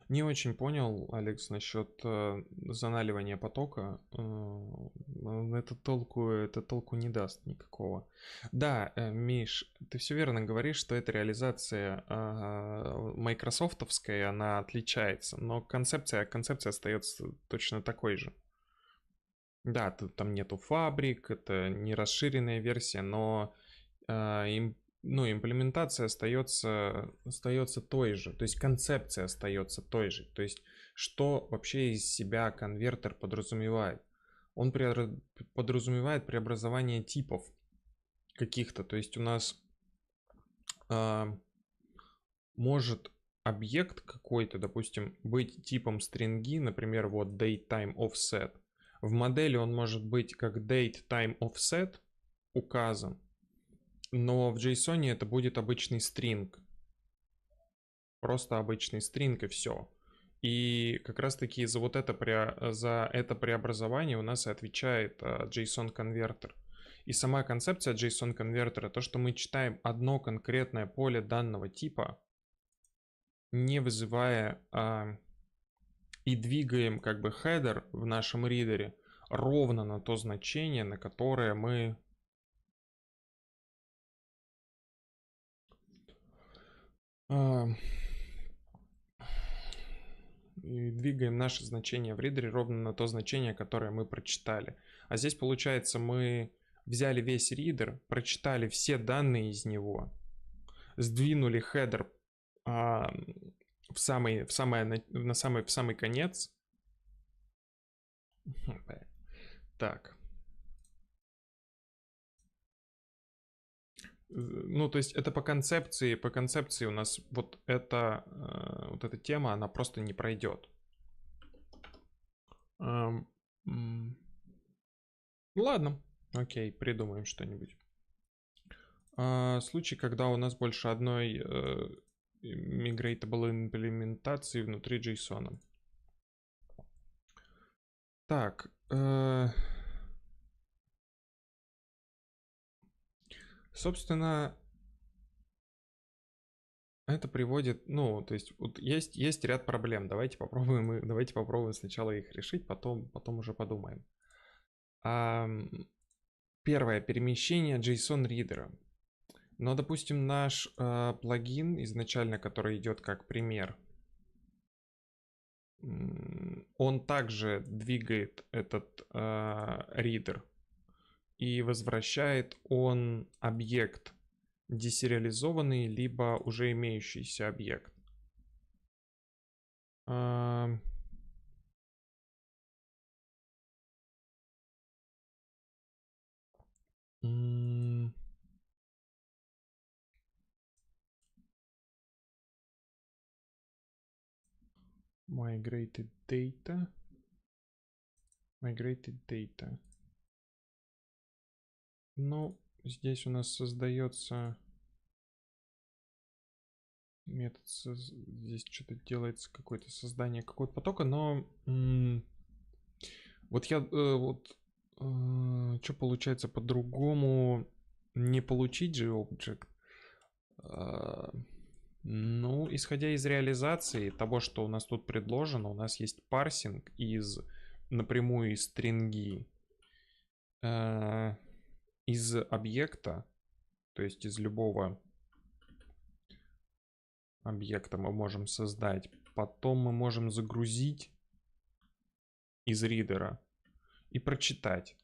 Speaker 1: Не очень понял, Алекс, насчет заналивания потока. Это толку не даст никакого. Да, Миш, ты все верно говоришь, что эта реализация майкрософтовская, она отличается, но концепция остается точно такой же. Да, там нету фабрик, это не расширенная версия, но имплементация остается той же, то есть концепция остается той же. То есть что вообще из себя конвертер подразумевает? Он подразумевает преобразование типов каких-то. То есть у нас может объект какой-то, допустим, быть типом стринги, например, вот datetime offset. В модели он может быть как datetime offset указан, но в JSON это будет обычный стринг. Просто обычный стринг и все. И как раз таки за это преобразование у нас и отвечает JSON конвертер. И сама концепция JSON конвертера, то, что мы читаем одно конкретное поле данного типа, не вызывая и двигаем как бы хедер в нашем ридере ровно на то значение, на которое мы и двигаем наше значение в ридере ровно на то значение, которое мы прочитали. А здесь получается мы взяли весь ридер, прочитали все данные из него, сдвинули хедер в самый конец. Так. Ну, то есть это по концепции у нас вот эта тема, она просто не пройдет. Ну ладно, окей, придумаем что-нибудь. Случай, когда у нас больше одной migratable имплементации внутри JSON. Так. Собственно, это приводит, то есть вот есть ряд проблем. Давайте попробуем сначала их решить, потом уже подумаем. Первое, перемещение JSON ридера. Но, допустим, наш плагин изначально, который идет как пример, Он также двигает этот ридер и возвращает он объект десериализованный, либо уже имеющийся объект. Migrated data. Migrated data. Ну, здесь у нас создается метод, здесь что-то делается, какое-то создание какого-то потока, но вот я что получается по-другому не получить же объект. Ну, исходя из реализации того, что у нас тут предложено, у нас есть парсинг из напрямую из стринги из объекта, то есть из любого объекта мы можем создать. Потом мы можем загрузить из ридера и прочитать.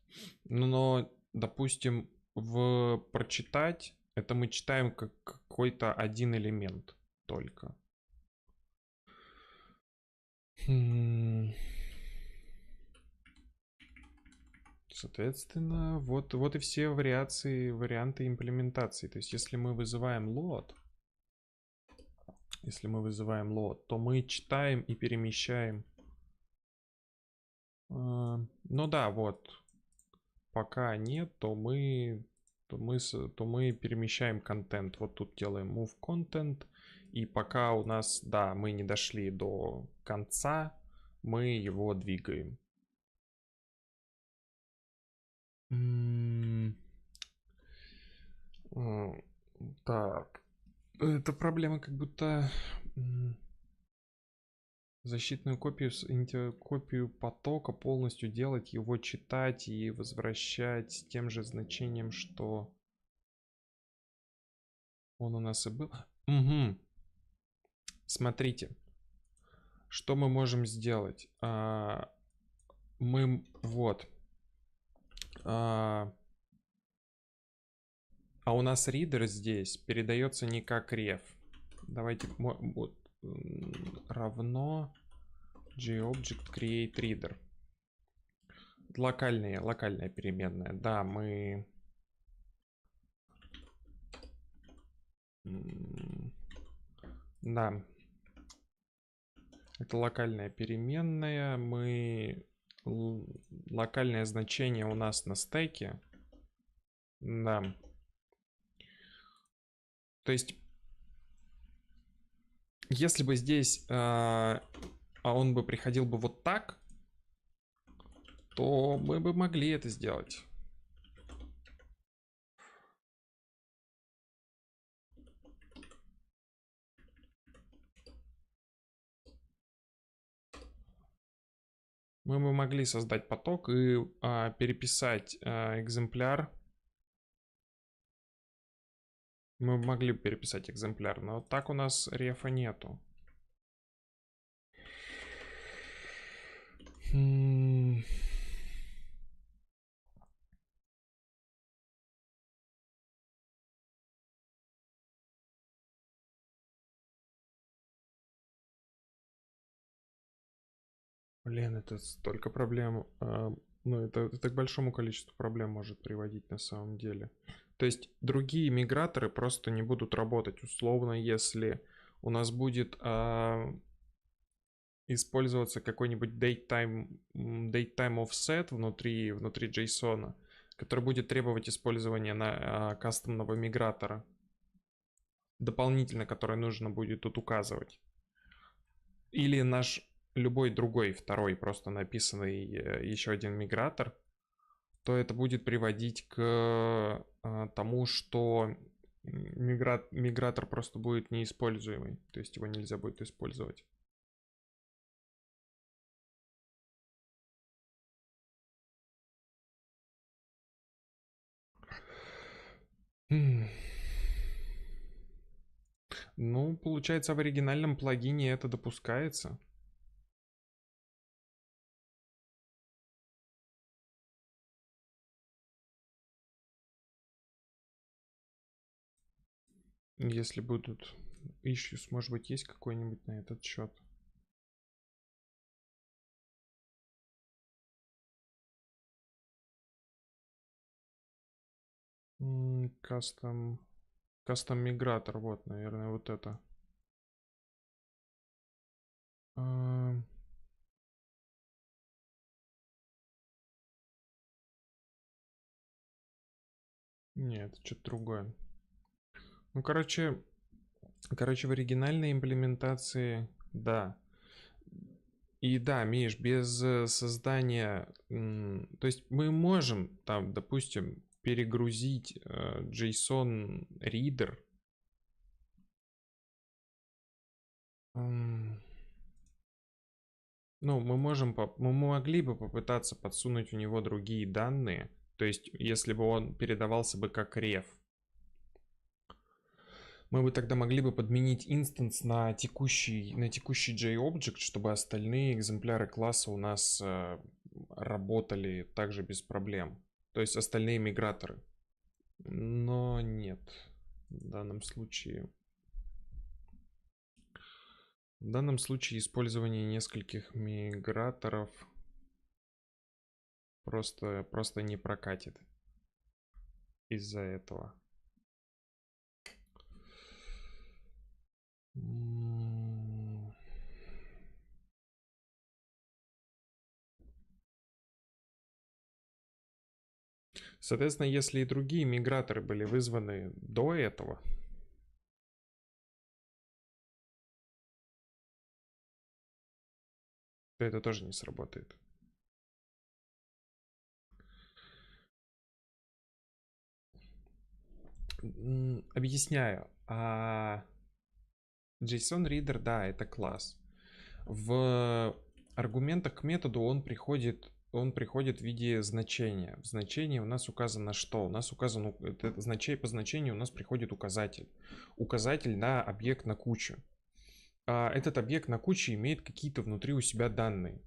Speaker 1: Но, допустим, в прочитать это мы читаем как какой-то один элемент только. Соответственно, вот и все варианты имплементации. То есть, если мы вызываем load, то мы читаем и перемещаем. Ну да, вот. Пока нет, то мы перемещаем контент. Вот тут делаем move content. И пока у нас, да, мы не дошли до конца, мы его двигаем. Так. Это проблема, как будто защитную копию потока полностью делать, его читать и возвращать с тем же значением, что он у нас и был. Угу. Смотрите, что мы можем сделать. Мы вот. А у нас ридер здесь передается не как ref. Давайте вот равно gobject create reader. Локальная переменная. Да, мы да, это локальная переменная. Локальное значение у нас на стеке. Да. То есть, если бы здесь, он бы приходил бы вот так, то мы бы могли это сделать. Мы бы могли создать поток и переписать экземпляр. Мы могли бы переписать экземпляр, но так у нас рефа нету. Блин, это столько проблем. Ну, это к большому количеству проблем может приводить на самом деле. То есть другие миграторы просто не будут работать. Условно, если у нас будет использоваться какой-нибудь datetime offset внутри JSON, который будет требовать использования кастомного мигратора. Дополнительно, который нужно будет тут указывать. Или наш любой другой второй просто написанный еще один мигратор, то это будет приводить к тому, что мигратор просто будет неиспользуемый. То есть его нельзя будет использовать. Ну, получается, в оригинальном плагине это допускается. Если будут issues, может быть, есть какой-нибудь на этот счет. Custom мигратор, вот, наверное, вот это. Нет, это что-то другое. Ну, короче, в оригинальной имплементации, да. И да, Миш, без создания, то есть мы можем там, допустим, перегрузить JSON reader. Ну, мы могли бы попытаться подсунуть в него другие данные. То есть, если бы он передавался бы как ref, мы бы тогда могли бы подменить инстанс на текущий JObject, чтобы остальные экземпляры класса у нас работали также без проблем. То есть остальные миграторы. Но нет. В данном случае использование нескольких миграторов просто не прокатит из-за этого. Соответственно, если и другие миграторы были вызваны до этого, то это тоже не сработает. Объясняю. JSON Reader, да, это класс. В аргументах к методу он приходит в виде значения. В значении у нас указано что? У нас указано по значению у нас приходит указатель. Указатель на объект на кучу. Этот объект на куче имеет какие-то внутри у себя данные.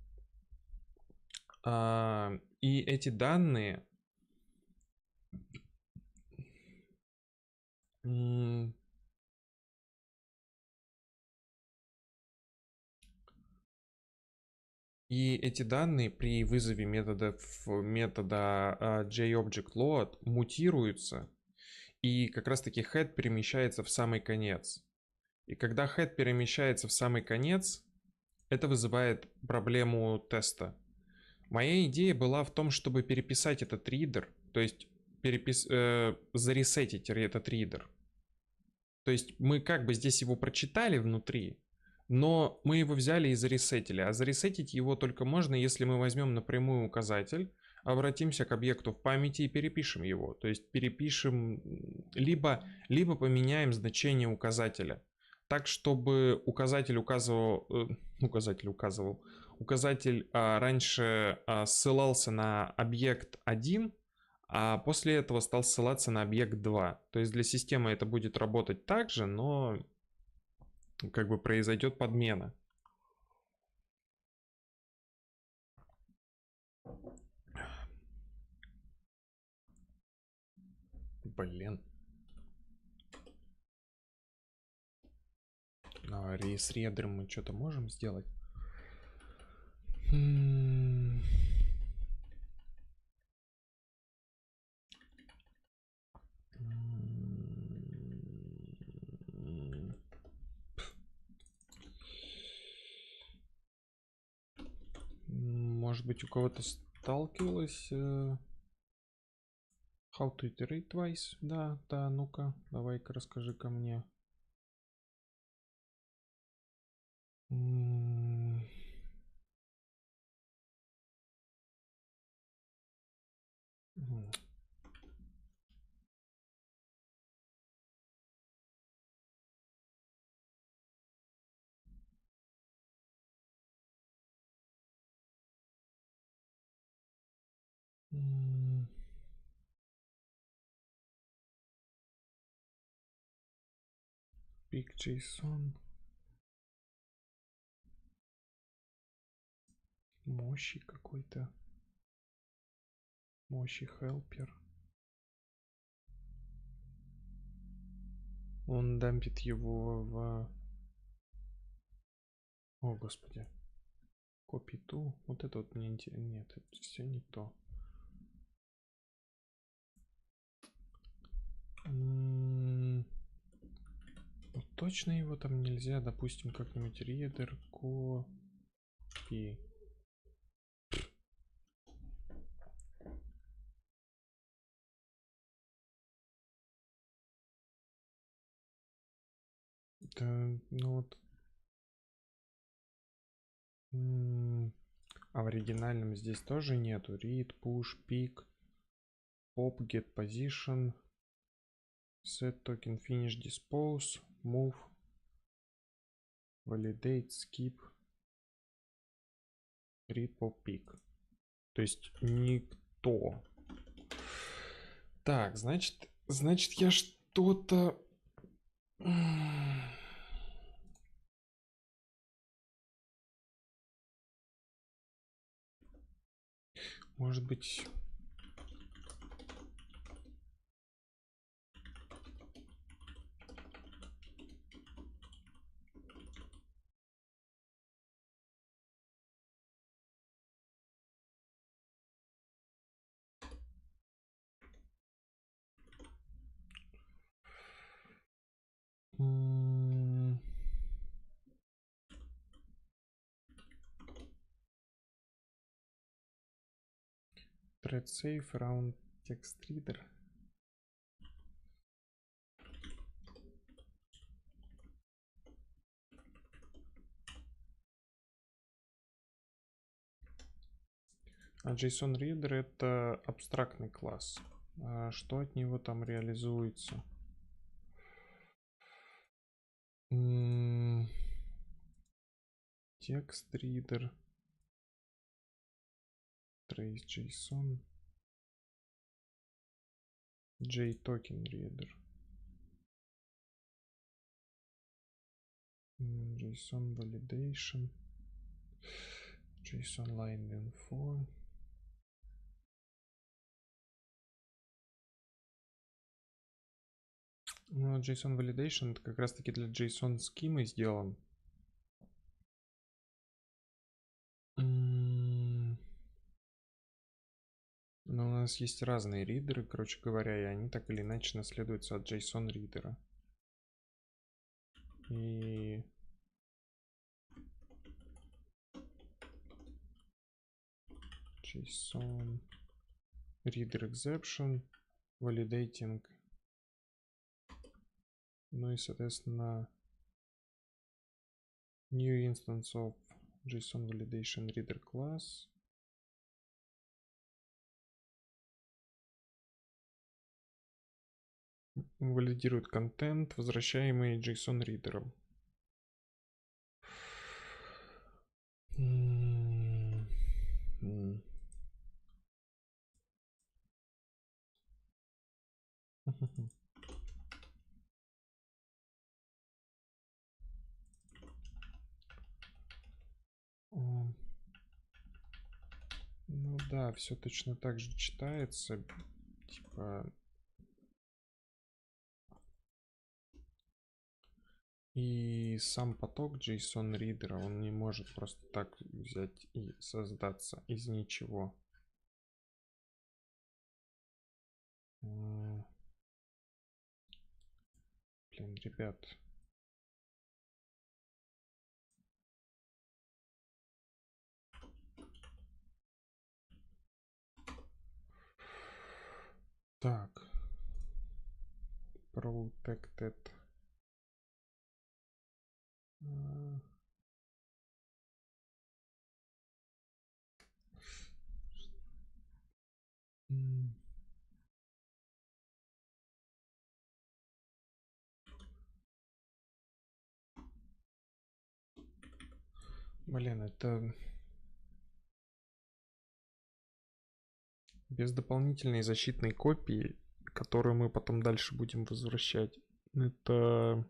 Speaker 1: И эти данные при вызове метода JObjectLoad мутируются, и как раз таки head перемещается в самый конец. И когда head перемещается в самый конец, это вызывает проблему теста. Моя идея была в том, чтобы переписать этот ридер, то есть заресетить этот ридер. То есть мы как бы здесь его прочитали внутри, но мы его взяли и заресетили. А заресетить его только можно, если мы возьмем напрямую указатель, обратимся к объекту в памяти и перепишем его. То есть перепишем, либо поменяем значение указателя. Так, чтобы указатель раньше ссылался на объект 1, а после этого стал ссылаться на объект 2. То есть для системы это будет работать так же, но как бы произойдет подмена. Блин. С редером мы что-то можем сделать? Может быть, у кого-то сталкивалась How to iterate twice? Да, ну-ка, давай-ка расскажи-ка мне. Big JSON. Мощи какой-то. Мощи helper. Он дампит его в... О, господи. Copy to. Вот это вот мне интересно. Нет, это все не то. Вот точно его там нельзя, допустим, как-нибудь reader copy. Да, ну вот. А в оригинальном здесь тоже нету. Read, push, pick, pop, get position, set token, finish, dispose, move, validate, skip, read, pop, pick. То есть никто. Так, значит я что-то... Может быть... Thread safe around text reader. А JSON Reader это абстрактный класс. А что от него там реализуется? Text Reader. Trace JSON. JToken Reader. JSON Validation. JSON Line Info. Ну, JSON Validation это как раз таки для JSON схемы сделан. Но у нас есть разные ридеры, короче говоря, и они так или иначе наследуются от JSON ридера. И JSON reader exception, validating. Ну и, соответственно, new instance of JSON validation reader class. Валидирует контент, возвращаемый JSON ридером. Ну да, все точно так же читается. Типа... И сам поток JSON ридера, он не может просто так взять и создаться из ничего. Блин, ребят. Так. Protected. Блин, это без дополнительной защитной копии, которую мы потом дальше будем возвращать. Это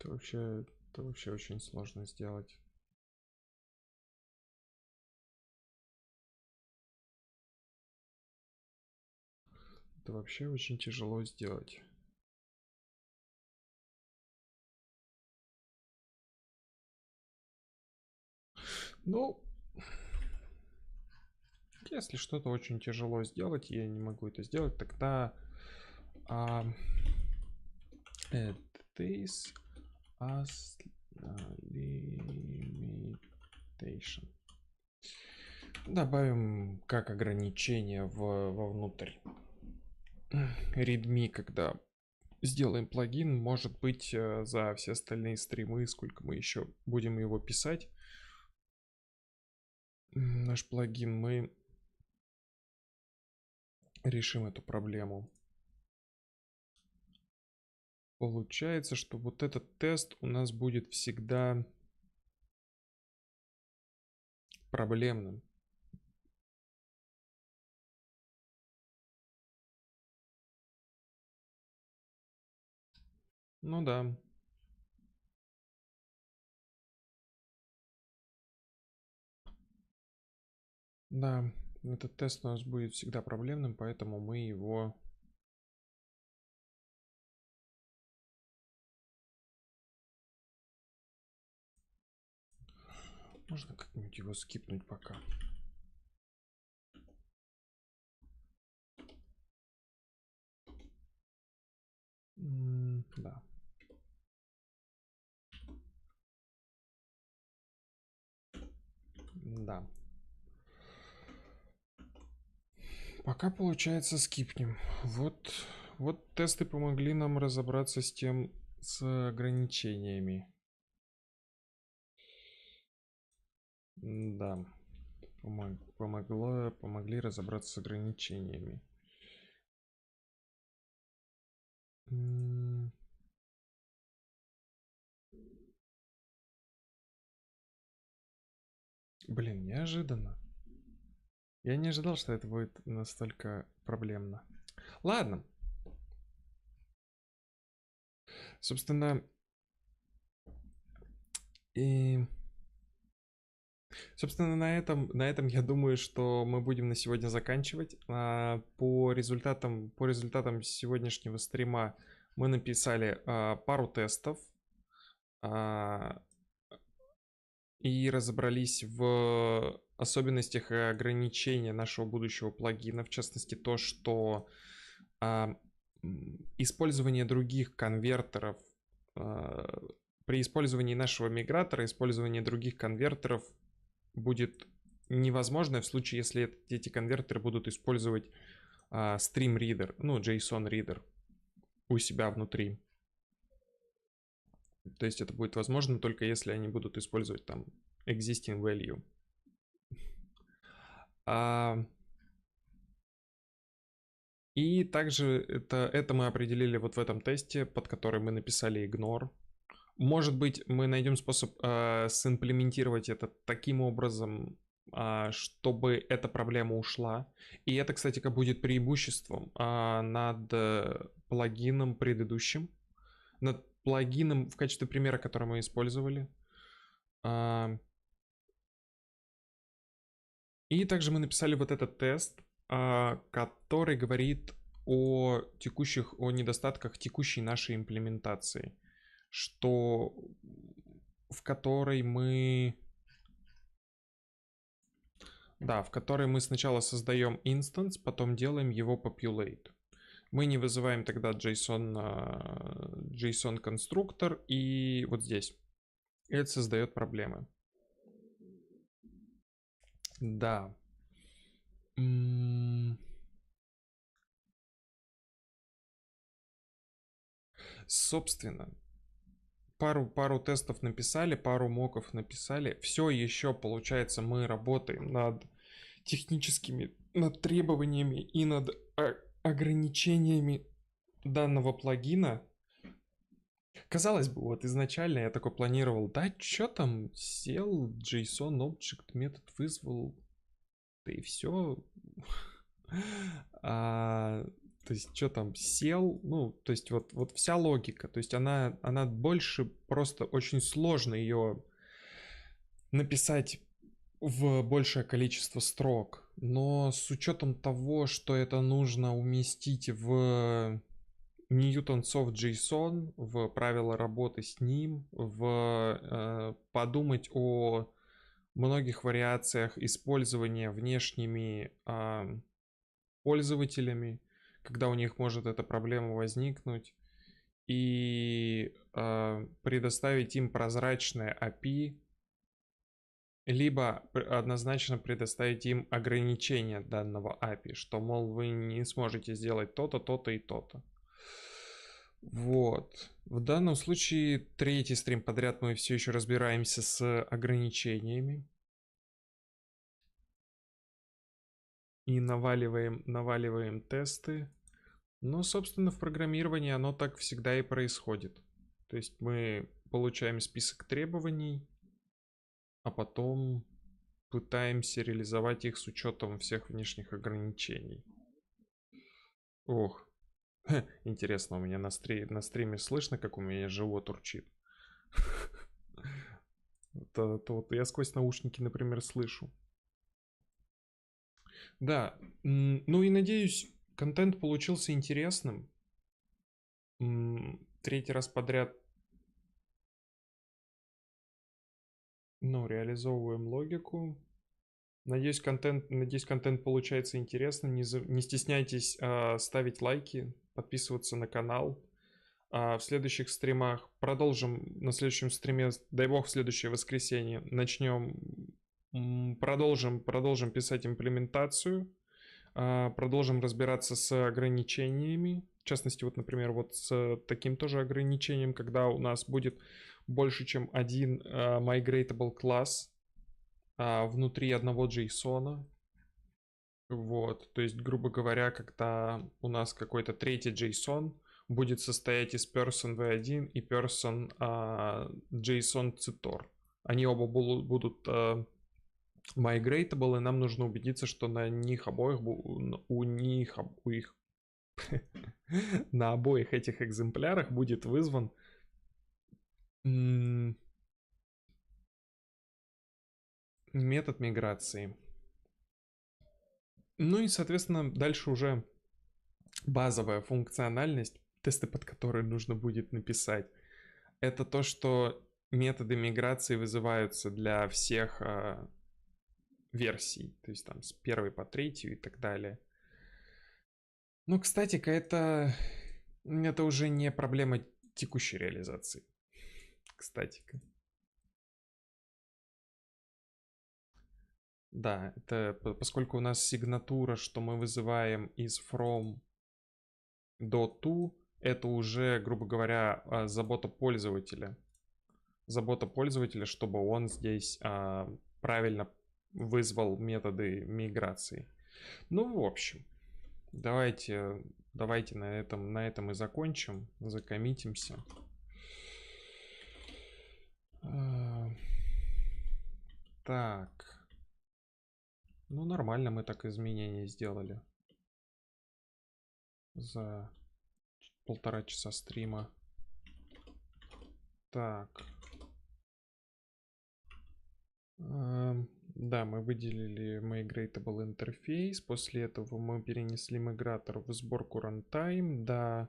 Speaker 1: это вообще очень сложно сделать. Это вообще очень тяжело сделать. Ну, если что-то очень тяжело сделать, я не могу это сделать, тогда add this as limitation. Добавим как ограничение вовнутрь. readme, когда сделаем плагин, может быть, за все остальные стримы, сколько мы еще будем его писать, наш плагин, мы решим эту проблему. Получается, что вот этот тест у нас будет всегда проблемным. Ну да. Да, этот тест у нас будет всегда проблемным, поэтому мы его... Можно как-нибудь его скипнуть пока. Да. Да. Пока получается скипнем. Вот тесты помогли нам разобраться с тем, с ограничениями. Да. Помогли разобраться с ограничениями. Блин, неожиданно. Я не ожидал, что это будет настолько проблемно. Ладно. Собственно, на этом я думаю, что мы будем на сегодня заканчивать. По результатам сегодняшнего стрима мы написали пару тестов и разобрались в особенностях и ограничениях нашего будущего плагина. В частности, то, что использование других конвертеров, при использовании нашего мигратора, использование других конвертеров будет невозможно в случае, если эти конвертеры будут использовать stream reader, ну, JSON reader у себя внутри. То есть это будет возможно только если они будут использовать там existing value. И также это мы определили вот в этом тесте, под который мы написали ignore. Может быть, мы найдем способ симплементировать это таким образом, чтобы эта проблема ушла. И это, кстати, будет преимуществом над плагином предыдущим. Над плагином в качестве примера, который мы использовали. И также мы написали вот этот тест, который говорит о недостатках текущей нашей имплементации, в которой мы сначала создаем инстанс, потом делаем его populate. Мы не вызываем тогда JSON конструктор, и вот здесь это создает проблемы. Да. Собственно, пару тестов написали, пару моков написали. Все еще, получается, мы работаем над над требованиями и над ограничениями данного плагина. Казалось бы, вот изначально я такой планировал, да чё там, сел, JSON Object метод вызвал, да и все. То есть, что там, сел, ну, то есть, вот вся логика, то есть, она больше просто очень сложно ее написать в большее количество строк. Но с учетом того, что это нужно уместить в Newtonsoft.json, в правила работы с ним, подумать о многих вариациях использования внешними пользователями, когда у них может эта проблема возникнуть, и предоставить им прозрачное API, либо однозначно предоставить им ограничения данного API, что, мол, вы не сможете сделать то-то, то-то и то-то. Вот. В данном случае третий стрим подряд мы все еще разбираемся с ограничениями. И наваливаем тесты. Ну, собственно, в программировании оно так всегда и происходит. То есть мы получаем список требований, а потом пытаемся реализовать их с учетом всех внешних ограничений. Ох, интересно, у меня на стриме слышно, как у меня живот урчит. Вот я сквозь наушники, например, слышу. Да, ну и надеюсь, контент получился интересным. Третий раз подряд, ну, реализовываем логику. Надеюсь, контент получается интересным. Не стесняйтесь ставить лайки, подписываться на канал. В следующих стримах продолжим, на следующем стриме, дай бог, в следующее воскресенье начнем, продолжим писать имплементацию, продолжим разбираться с ограничениями. В частности, вот, например, вот с таким тоже ограничением, когда у нас будет больше, чем один migratable класс внутри одного JSON. Вот, то есть, грубо говоря, когда у нас какой-то третий JSON будет состоять из person v1 и person JSON citor. Они оба будут migratable, и нам нужно убедиться, что на них обоих, на обоих этих экземплярах будет вызван метод миграции. Ну и, соответственно, дальше уже базовая функциональность, тесты под которые нужно будет написать. Это то, что методы миграции вызываются для всех версий, то есть там с 1 по 3 и так далее. Ну, кстати-ка, это уже не проблема текущей реализации. Кстати-ка. Да, это поскольку у нас сигнатура, что мы вызываем из from до to, это уже, грубо говоря, забота пользователя. Забота пользователя, чтобы он здесь правильно вызвал методы миграции. Ну, в общем, давайте на этом и закончим, закоммитимся. Так. Ну, нормально мы так изменения сделали. За 1,5 часа стрима. Так. Да, мы выделили migratable интерфейс. После этого мы перенесли мигратор в сборку runtime. Да.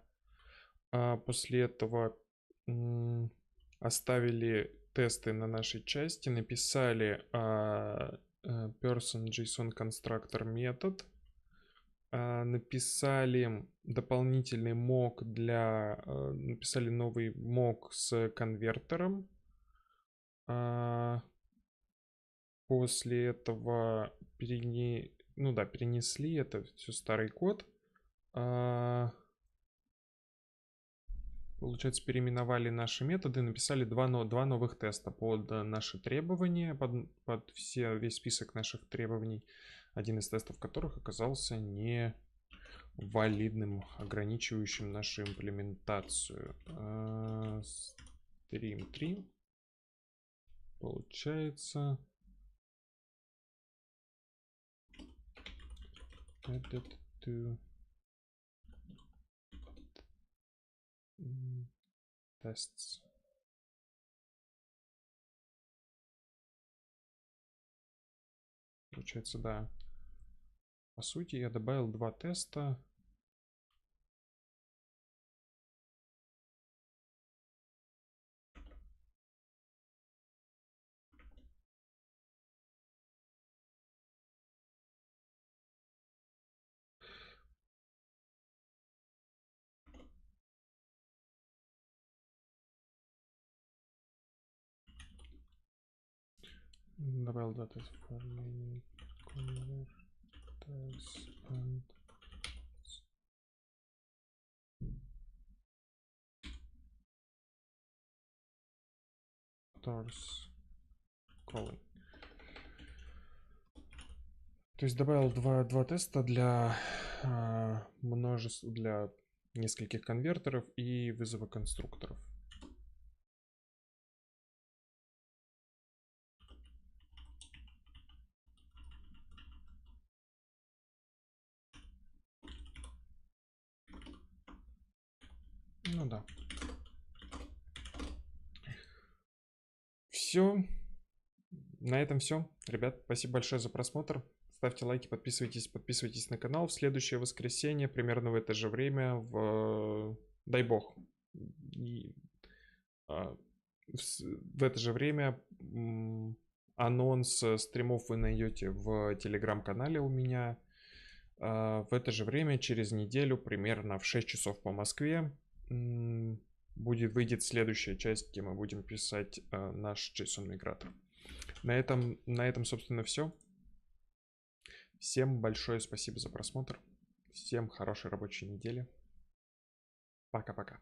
Speaker 1: После этого оставили тесты на нашей части. Написали person JSON constructor метод. Написали дополнительный мок написали новый мок с конвертером. После этого перенесли, это все старый код. Получается, переименовали наши методы, написали два новых теста под наши требования, под весь список наших требований, один из тестов которых оказался не валидным, ограничивающим нашу имплементацию. Stream 3 получается added to tests. Получается, да. По сути, я добавил 2 теста. Добавил 2 теста. Calling. То есть добавил два теста для для нескольких конвертеров и вызова конструкторов. Ну да. Все. На этом все. Ребят, спасибо большое за просмотр. Ставьте лайки, подписывайтесь на канал. В следующее воскресенье, примерно в это же время, дай бог, в это же время анонс стримов вы найдете в телеграм-канале у меня. В это же время, через неделю, примерно в 6 часов по Москве, выйдет следующая часть, где мы будем писать наш JSON-мигратор. На этом, собственно, все. Всем большое спасибо за просмотр. Всем хорошей рабочей недели. Пока-пока.